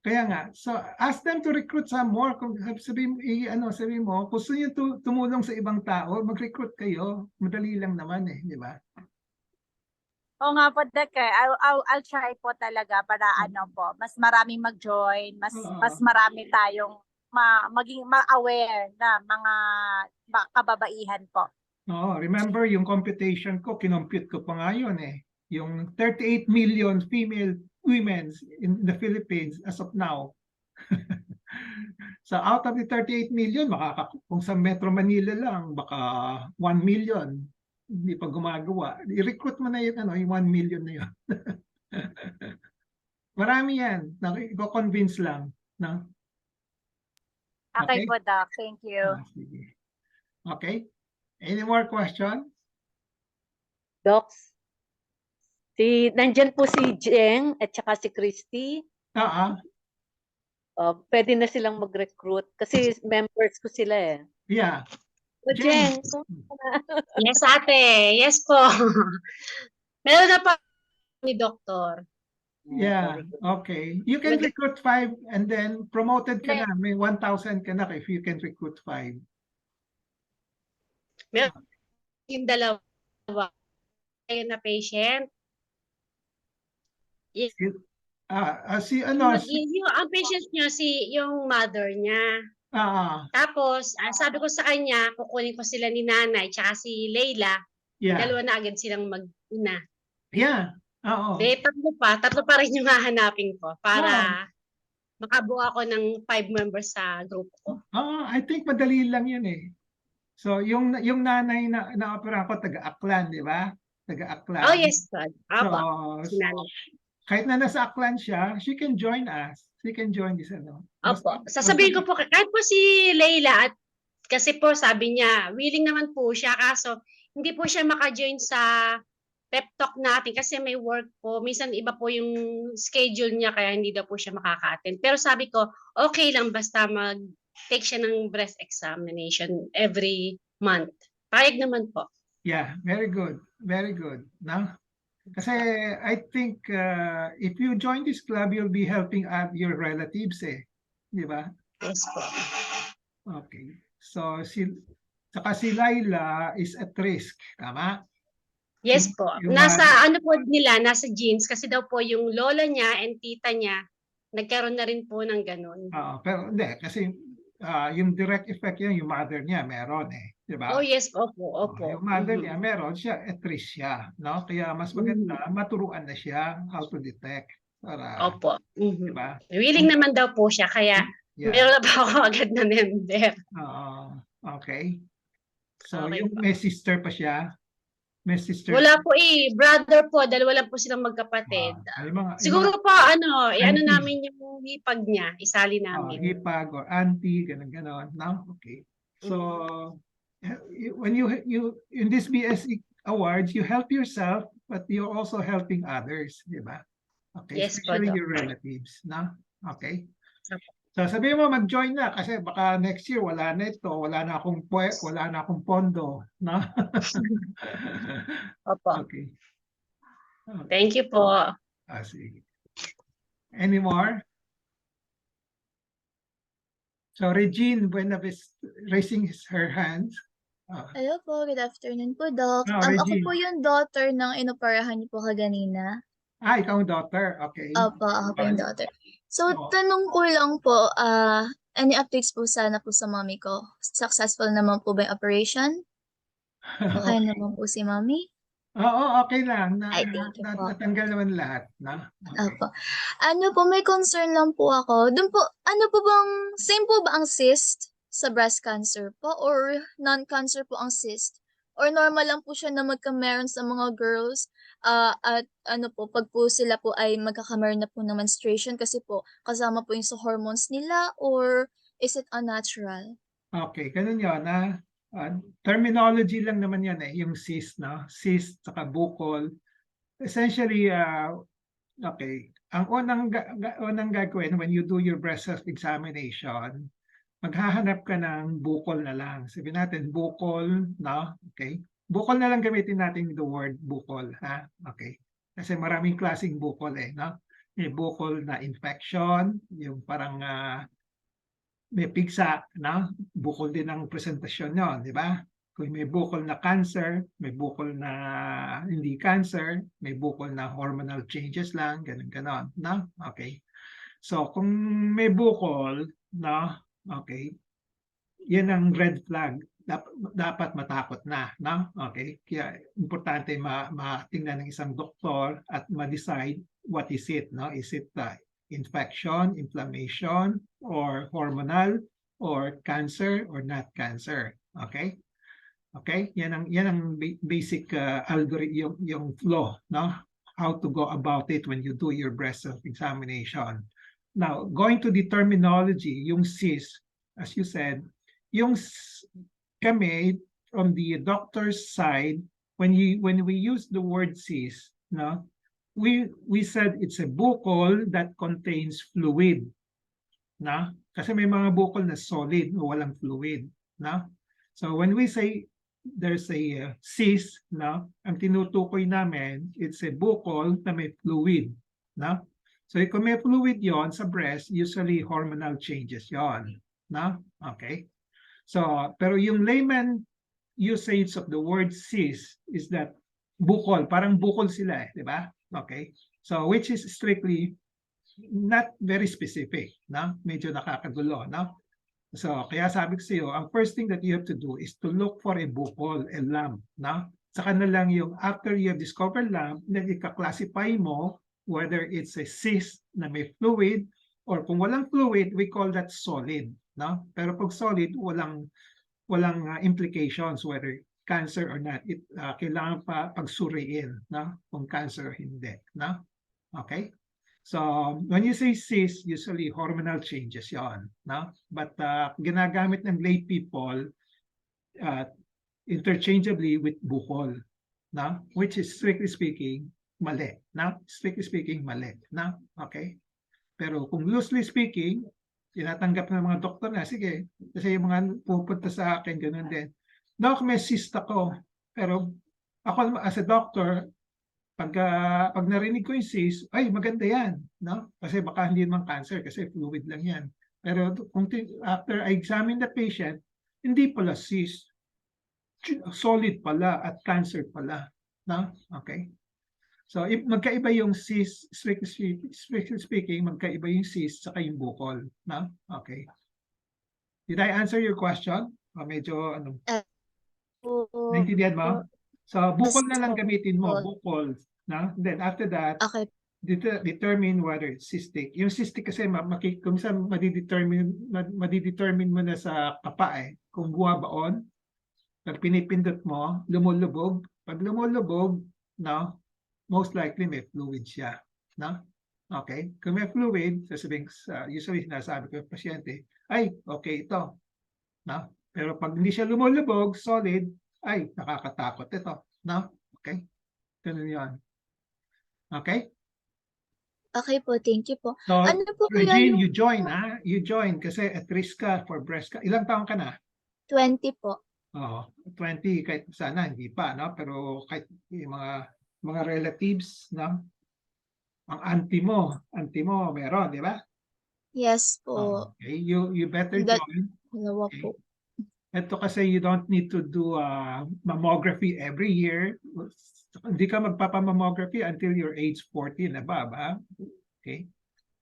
Kaya nga, so ask them to recruit some more. Kung sabihin mo, kung gusto niyo tumulong sa ibang tao, mag-recruit kayo. Madali lang naman di ba? Oo nga po, Doc. I'll try po talaga para po, mas maraming mag-join, mas marami tayong maging ma-aware na mga kababaihan po. Remember yung computation ko, kinompute ko pa nga yun Yung 38 million female women in the Philippines as of now. So out of the 38 million, kung sa Metro Manila lang, baka 1 million hindi pa gumagawa. I-recruit mo na yung 1 million na yun. Marami yan. Go-convince lang. No? Okay po, Doc. Thank you. Sige. Okay. Any more questions? Docs, nandyan po si Jeng at saka si Christy. Pwede na silang mag-recruit kasi members ko sila Yeah. So, Jeng. Yes, ate. Yes po. Meron na pa ni Doktor. Yeah, okay. You can recruit 5 and then promoted ka na. May 1,000 ka na if you can recruit 5. Meron yung dalawa. Ayun na patient. Ang patient niya, yung mother niya. Tapos, sabi ko sa kanya, kukunin ko sila ni nanay, tsaka si Leila. Yeah. Dalawa na agad silang mag-una. Yeah. Oo. Tatlo pa rin yung hahanapin ko para makabuo ako ng 5 members sa group ko. I think madali lang yun So, yung nanay na opera ko, taga-Aklan, di ba? Taga-Aklan. Oh, yes, God. So, kahit na nasa Aklan siya, she can join us. She can join this, Opo. Sasabihin ko po, kahit po si Leila, at kasi po sabi niya, willing naman po siya, kaso hindi po siya maka-join sa pep talk natin kasi may work po. Minsan iba po yung schedule niya, kaya hindi daw po siya makaka-attend. Pero sabi ko, okay lang basta mag-take siya ng breast examination every month. Payag naman po. Yeah, very good. Very good. No? Kasi I think if you join this club, you'll be helping out your relatives Di ba? Yes po. Okay. So, saka si Laila is at risk. Tama? Yes po. Nasa nasa genes kasi daw po yung lola niya and tita niya nagkaroon na rin po ng ganun. Pero hindi kasi yung direct effect niya, yung mother niya meron di ba? Oh yes, opo. Yung mother niya meron siya, at risk siya, no? Kaya mas maganda maturuan na siya how to detect para Opo. di ba? Willing naman daw po siya kaya meron na pa ako agad na member. Okay. So Okay yung po. may sister pa siya. May sister. Wala po eh. Brother po. Dalawa lang po silang magkapatid. Yung Siguro mga po, ano auntie. namin yung hipag niya. Isali namin. hipag or auntie, ganon. No? Okay. So, when you in this BSE awards, you help yourself, but you're also helping others, di ba? Okay, Yes po, especially Doc. your relatives, no? Okay. Opo. So sabihin mo mag-join na kasi baka next year wala na ito, wala na akong pondo, no? Opo. Okay. Thank you po. Sige. Any more? So Regine Buenavista raising her hand. Hello po, good afternoon po, Doc. Oh, Ako Regine. po yung daughter ng inoperahan niyo po kaganina. Ikaw ang daughter. Okay. Opo, ako po yung daughter. So, Oo. tanong ko lang po, any updates po sana po sa mommy ko? Successful naman po ba yung operation? Okay naman po si mommy? Oo, okay lang. Ay, thank you po. Natanggal naman lahat. No? Okay. Opo. Ano po, may concern lang po ako. Doon po, ano po bang, same po ba ang cyst sa breast cancer po? Or non-cancer po ang cyst? Or normal lang po siya na magkameron sa mga girls? At ano po, pag po sila po ay magkakameron na po ng menstruation kasi po kasama po yung sa hormones nila? Or is it unnatural? Okay, ganun yun. Terminology lang naman yan yung cyst, no? Cyst, saka bukol. Essentially, okay, ang unang gagawin when you do your breast self-examination, maghahanap ka ng bukol na lang. Sabihin natin, bukol, no? Okay. Bukol na lang gamitin natin the word bukol, ha? Okay. Kasi maraming klaseng bukol no? May bukol na infection, yung parang may pigsa, no? Bukol din ang presentasyon nyo, di ba? Kung may bukol na cancer, may bukol na hindi cancer, may bukol na hormonal changes lang, ganun, no? Okay. So, kung may bukol, no? Okay. Yan ang red flag. Dapat matakot na, no? Okay. Kaya importante matingnan ng isang doktor at ma-decide what is it, no? Is it infection, inflammation, or hormonal, or cancer, or not cancer? Okay? Okay? Yan ang basic algorithm, yung flow, no? How to go about it when you do your breast self-examination. Now, going to the terminology, yung cyst, as you said, yung kami, from the doctor's side, when we use the word cyst, no, we said it's a bukol that contains fluid, no? Kasi may mga bukol na solid, walang fluid, no? So when we say there's a cyst, no, ang tinutukoy namin, it's a bukol na may fluid, no? So kung may fluid yon sa breast, usually hormonal changes yon, no? Okay. So, pero yung layman usage of the word cyst is that bukol, parang bukol sila di ba? Okay. So, which is strictly not very specific, no? Medyo nakakagulo, no? So, kaya sabi ko sa iyo, ang first thing that you have to do is to look for a bukol, a lump, no? Saka na lang yung after you have discovered lump, then ika-classify mo whether it's a cyst na may fluid or kung walang fluid, we call that solid, no? Pero pag solid, walang implications whether cancer or not. Kailangan pa pagsuriin, no? Kung cancer or hindi, no? Okay? So, when you say cyst, usually hormonal changes yon, no? But ginagamit ng lay people interchangeably with bukol, no? Which is strictly speaking mali, no? Strictly speaking mali, no? Okay? Pero kung loosely speaking, tinatanggap ng mga doktor na, sige, kasi yung mga pupunta sa akin, ganun din. Doc, may cyst ako. Pero ako as a doctor, pag narinig ko yung cyst, ay, maganda yan, no? Kasi baka hindi naman cancer, kasi fluid lang yan. Pero kung after I examine the patient, hindi pala cyst, solid pala at cancer pala, no? Okay? So, magkaiba yung cyst, strictly speaking, magkaiba yung cyst saka yung bukol, no? Okay. Did I answer your question? Medyo, ano? Naintindihan mo? So, bukol na lang gamitin mo, bukol, no? Then, after that, Okay. determine whether it's cystic. Yung cystic kasi, kung saan madidetermine mo na sa kapa kung buwabaon, pag pinipindot mo, lumulubog, Pag lumulubog, no, most likely may fluid siya, no? Okay, kung may fluid, sasabihin, usually sinasabi ko yung pasyente, ay, okay ito, no? Pero pag hindi siya lumulubog, solid, ay, nakakatakot ito, no? Okay, ganun yun. Okay? Okay po, thank you po. So, Ano po kaya Regine, yung you join, ha? You join kasi at risk ka for breast cancer. Ilang taon ka na? 20 po? Oh, 20 kahit sana hindi pa, no? Pero kahit yung mga relatives, no? Ang auntie mo meron, di ba? Yes Oh, po. okay, you better That, join. dalawa Okay. po. Ito kasi you don't need to do mammography every year. Hindi ka magpapamammography until your age 40 na ba? Okay.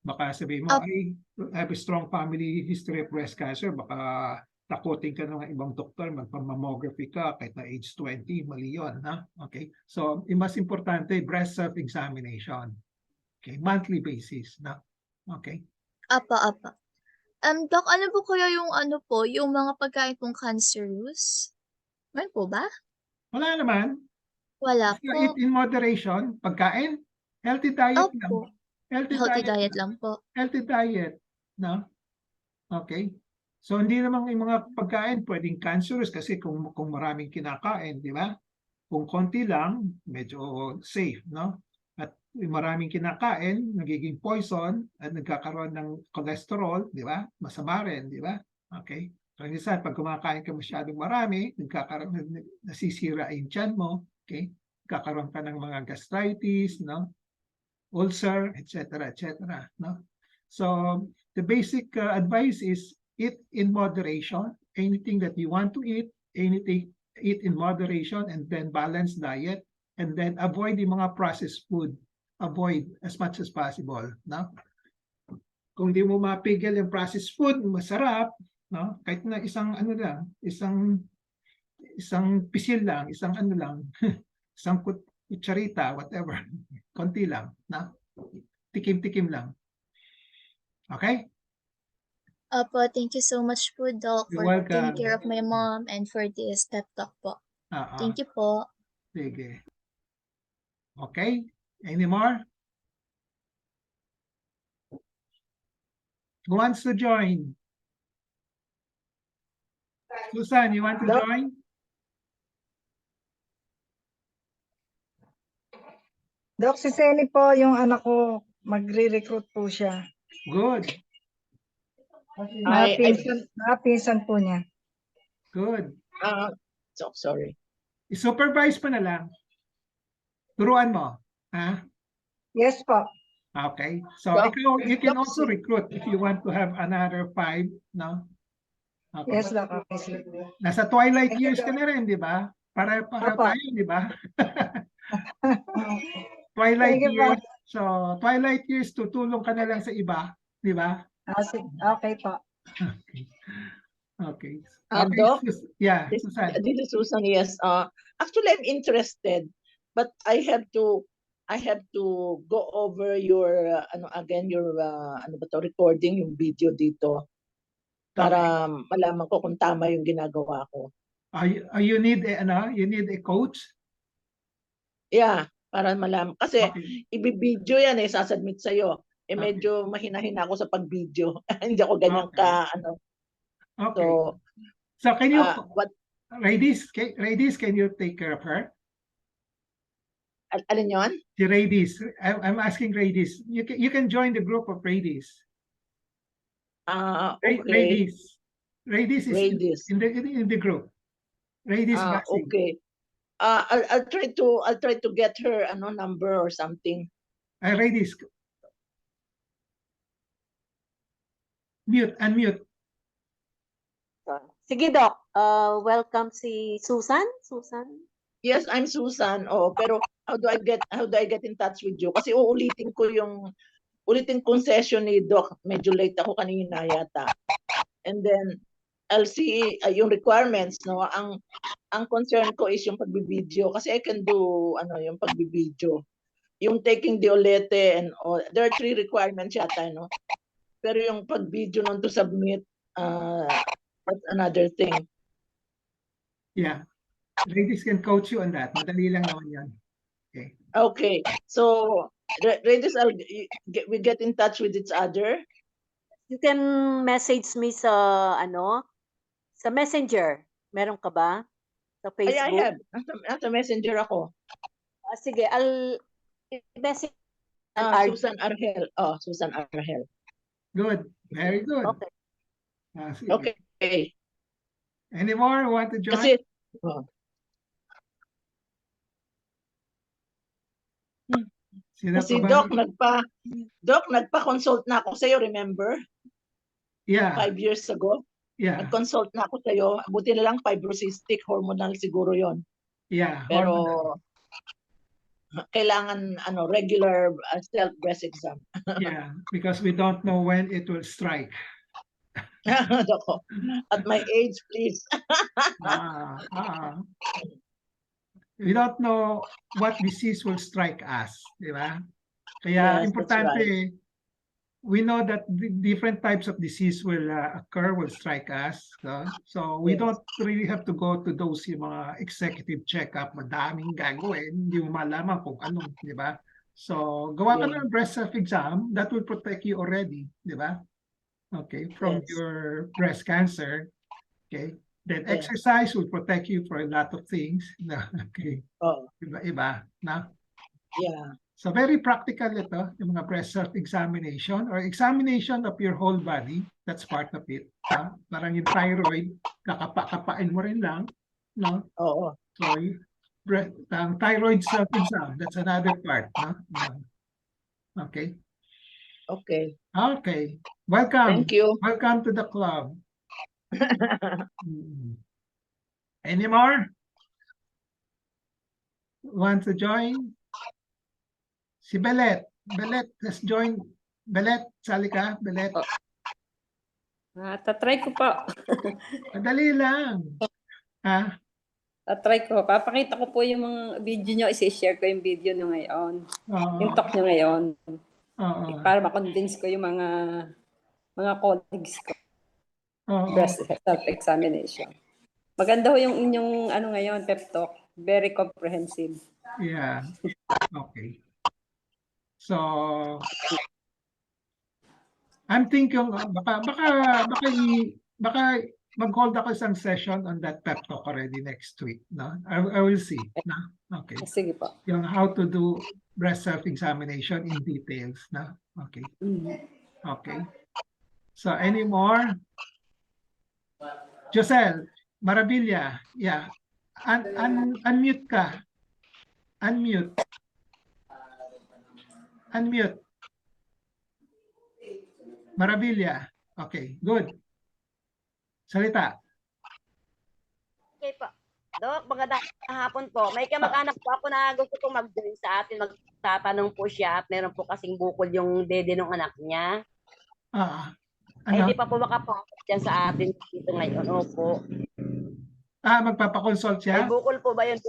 Baka sabihin mo, Up. ay, I have a strong family history of breast cancer. Baka takutin ka ng ibang doktor, magpamammography ka kahit na age 20, mali yun. Ha? Okay. So, yung mas importante, breast self-examination. Okay. Monthly basis. Na? Okay. Apa. Doc, ano po kaya yung ano po, yung mga pagkain pong cancerous? Meron po ba? Wala naman. Wala If you po. eat in moderation, pagkain, healthy diet lang. Opo. Healthy Healthy diet diet lang po. Healthy diet. No? Okay. So hindi naman yung mga pagkain pwedeng cancerous kasi kung maraming kinakain, di ba? Kung konti lang, medyo safe, no? At yung maraming kinakain, nagiging poison at nagkakaroon ng cholesterol, di ba? Masama rin, di ba? Okay. So minsan, pag kumakain ka masyadong marami, nasisira yung tiyan mo, okay? Nagkakaroon ka ng mga gastritis, no? Ulcer, etc., etc., no? So the basic advice is eat in moderation. Anything that you want to eat, eat in moderation, and then balanced diet, and then avoid the mga processed food. Avoid as much as possible, no? Kung di mo mapigil yung processed food, masarap, no? Kahit na isang ano lang, isang pisil lang, isang ano lang, isang kutsarita, whatever, konti lang, no? Tikim-tikim lang. Okay? Opo, thank you so much po, Doc, You're for taking welcome. care of my mom and for this pep talk po. Thank you po. Sige. Okay? Any more? Who wants to join? Susan, you want to Doc? join? Doc, si Sally po, yung anak ko, magre-recruit po siya. Good. Napinsan po niya. Good. So sorry. I-supervise pa na lang. Turuan mo. Ha? Yes po. Okay. So Doc, you can Doc, also recruit if you want to have another 5, no? Okay. Yes, Doc. Okay, sige. Nasa twilight years ka na rin, di ba? Para Opo. tayo, di ba? Twilight Thank you po. years. So, twilight years, tutulong ka na lang sa iba, di ba? Okay po. Okay. Okay. Doc, Yeah, this Susan. is Susan. Yes. Actually, I'm interested, but I have to go over your ano ba to, recording, yung video dito para malaman ko kung tama yung ginagawa ko. You need you need a coach? Yeah, para malaman kasi Okay. i-video yan sasubmit sa iyo. Medyo mahina-hina ako sa pag-video. Hindi ako ganyan ka ano. Okay. So can you what Ladies, can you take care of her? alin yon? The ladies. I'm asking ladies. You can join the group of ladies. Okay. Ladies is Ladies. in the group. Ladies vaccine. Okay. I'll try to get her number or something. Ladies. Unmute. Sige, Doc. Welcome si Susan. Susan? Yes, I'm Susan. Pero how do I get in touch with you? Kasi ulitin kong session ni Doc. Medyo late ako kanina yata. And then I'll see yung requirements, no. Ang concern ko is yung pagbibideo kasi I can do yung pagbibideo. Yung taking the olete and all. There are 3 requirements yata, no. Pero yung pagbideo nun to submit, that's another thing. Yeah. Ladies can coach you on that. Madali lang naman yan. Okay. So, ladies, we get in touch with each other. You can message me sa sa Messenger. Meron ka ba? Sa I Facebook? have. Nasa messenger ako. Sige, I'll message RJ. Susan Argel. Oh, Susan Argel. Good. Very good. Okay. Sige. Okay. Any more want to join? Kasi, Sino kasi pa ba? Doc, nagpa-consult na ako sa'yo, remember? Yeah. 5 years ago. Yeah. Nag-consult na ako sa'yo. Buti na lang fibrocystic hormonal siguro yon. Yeah. Pero, kailangan regular self-breast exam. Yeah. Because we don't know when it will strike. Doko. At my age, please. We don't know what disease will strike us, di ba? Kaya Yes, that's importante, right. we know that different types of disease will occur, will strike us. So we Yes. don't really have to go to those yung mga executive check-up, madaming gagawin, hindi mo malaman kung ano, di ba? So gawa ka Yeah. ng breast self-exam, that will protect you already, di ba? Okay, from Yes. your breast cancer. Okay, then Yeah. exercise will protect you for a lot of things. Okay, Oh, iba-iba na. yeah. So very practical ito, yung mga breast self-examination or examination of your whole body. That's part of it. Parang yung thyroid, kakapa-kapain mo rin lang. No? Oo. So, ang thyroid self-exam, that's another part. No? Okay. Okay. Okay. Welcome. Thank you. Welcome to the club. Any more? Want to join? Si Belet. Belet has joined. Belet, sali ka? Belet. Tatry ko po. Madali lang. Ha? Tatry ko. Papakita ko po yung mga video nyo. I-share ko yung video nyo ngayon. Oo. Yung talk nyo ngayon. Oo. Para ma-convince ko yung mga colleagues ko. Oo. Breast self-examination. Maganda ho yung inyong ngayon, pep talk. Very comprehensive. Yeah. Okay. So, I'm thinking, baka mag-hold ako isang session on that pep talk already next week. No? I will see. No? Okay. Sige po. Yung how to do breast self-examination in details. No? Okay. Okay. So, any more? Josel, Marabilia. Yeah. Unmute ka. Unmute. Unmute. Marabilia. Okay, good. Salita. Okay po. Dok, magandang hapon po. May kamag-anak po ako na gusto kong mag-join sa atin. Magtatanong po siya at meron po kasing bukol yung dede ng anak niya. Ano? Hindi pa po makapasok dyan sa atin dito ngayon. Opo. Magpapakonsult siya? May bukol po ba yun?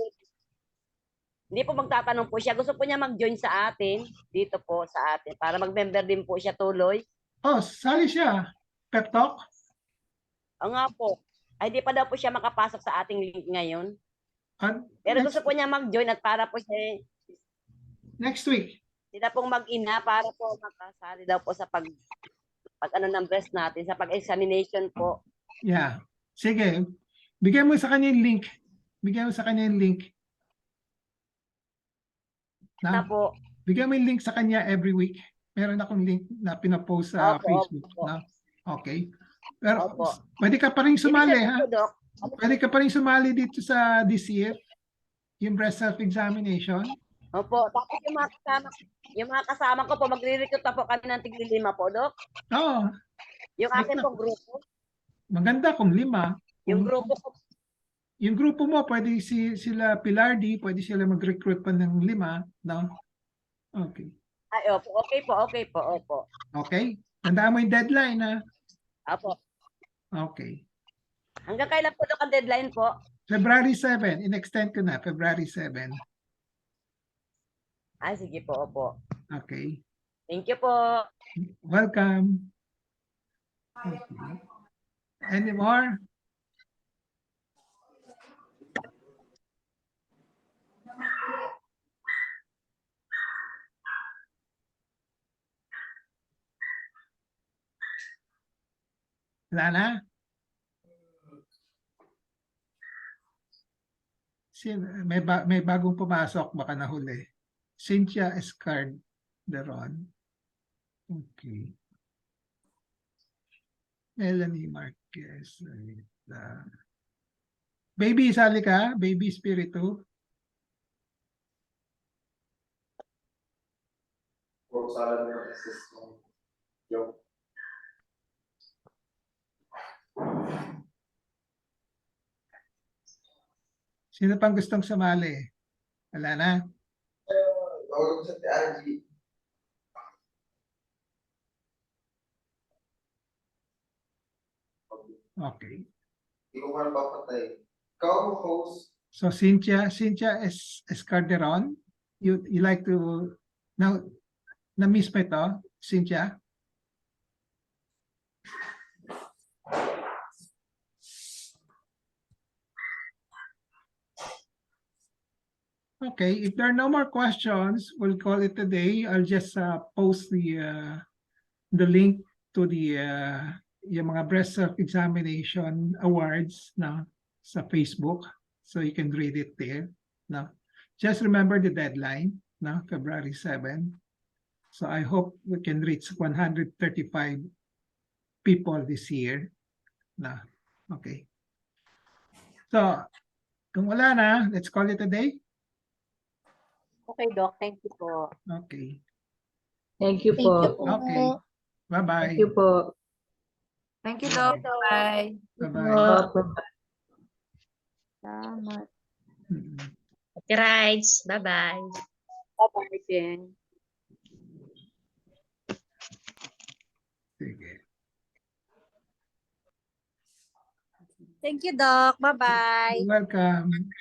Hindi po magtatanong po siya. Gusto po niya mag-join sa atin, dito po sa atin, para mag-member din po siya tuloy. Oh, sali siya. Pep talk? Oo nga po. Ay, di pa daw po siya makapasok sa ating link ngayon. Pero gusto po niya mag-join at para po siya... Next week? Sila pong mag-ina para po makasali daw po sa pag ng breast natin, sa pag-examination po. Yeah. Sige. Bigyan mo sa kanya yung link. Bigyan mo sa kanya yung link. Na po. Bigyan mo yung link sa kanya every week. Meron akong link na pinapost sa Facebook. No? Okay. Pero pwede ka pa rin sumali, ha? Pwede ka pa rin sumali dito sa DCF, yung breast self-examination. Opo. Tapos yung mga kasama ko po, magre-recruit na po kami ng tigli-5 po, Dok. Oo. Yung akin pong grupo. Maganda kung 5. Yung grupo ko. Yung grupo mo, pwede sila Pilardi, pwede sila mag-recruit pa ng 5, no? Okay. Ay, opo. Okay po, okay po, opo. Okay? Tandaan mo yung deadline, ha? Opo. Okay. Hanggang kailan po ang deadline po? February 7. In-extend ko na, February 7. Ay, sige po, opo. Okay. Thank you po. Welcome. Okay. Any more? Wala na? May bagong pumasok, baka nahuli. Cynthia Escarderon. Okay. Melanie Marquez. Baby, sali ka? Baby Spiritu? Sino pang gustong sumali? Wala na? Okay. So Cynthia Escarderon, you like to now na-miss pa ito, Cynthia? Okay, if there are no more questions, we'll call it a day. I'll just post the link to the yung mga breast self-examination awards na sa Facebook, so you can read it there. No? Just remember the deadline, no? February 7. So I hope we can reach 135 people this year. No? Okay. So, kung wala na, let's call it a day. Okay, Doc. Thank you po. Okay. Thank you Thank you po. po. Okay. Bye-bye. Thank you po. Thank you, Doc. Bye. Bye-bye. Salamat. Happy rides. Bye-bye. Bye-bye, Jen. Sige. Thank you, Doc. Bye-bye. You're welcome.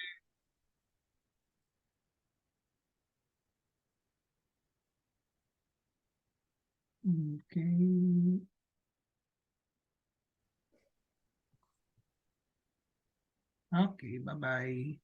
Okay. Okay, bye-bye.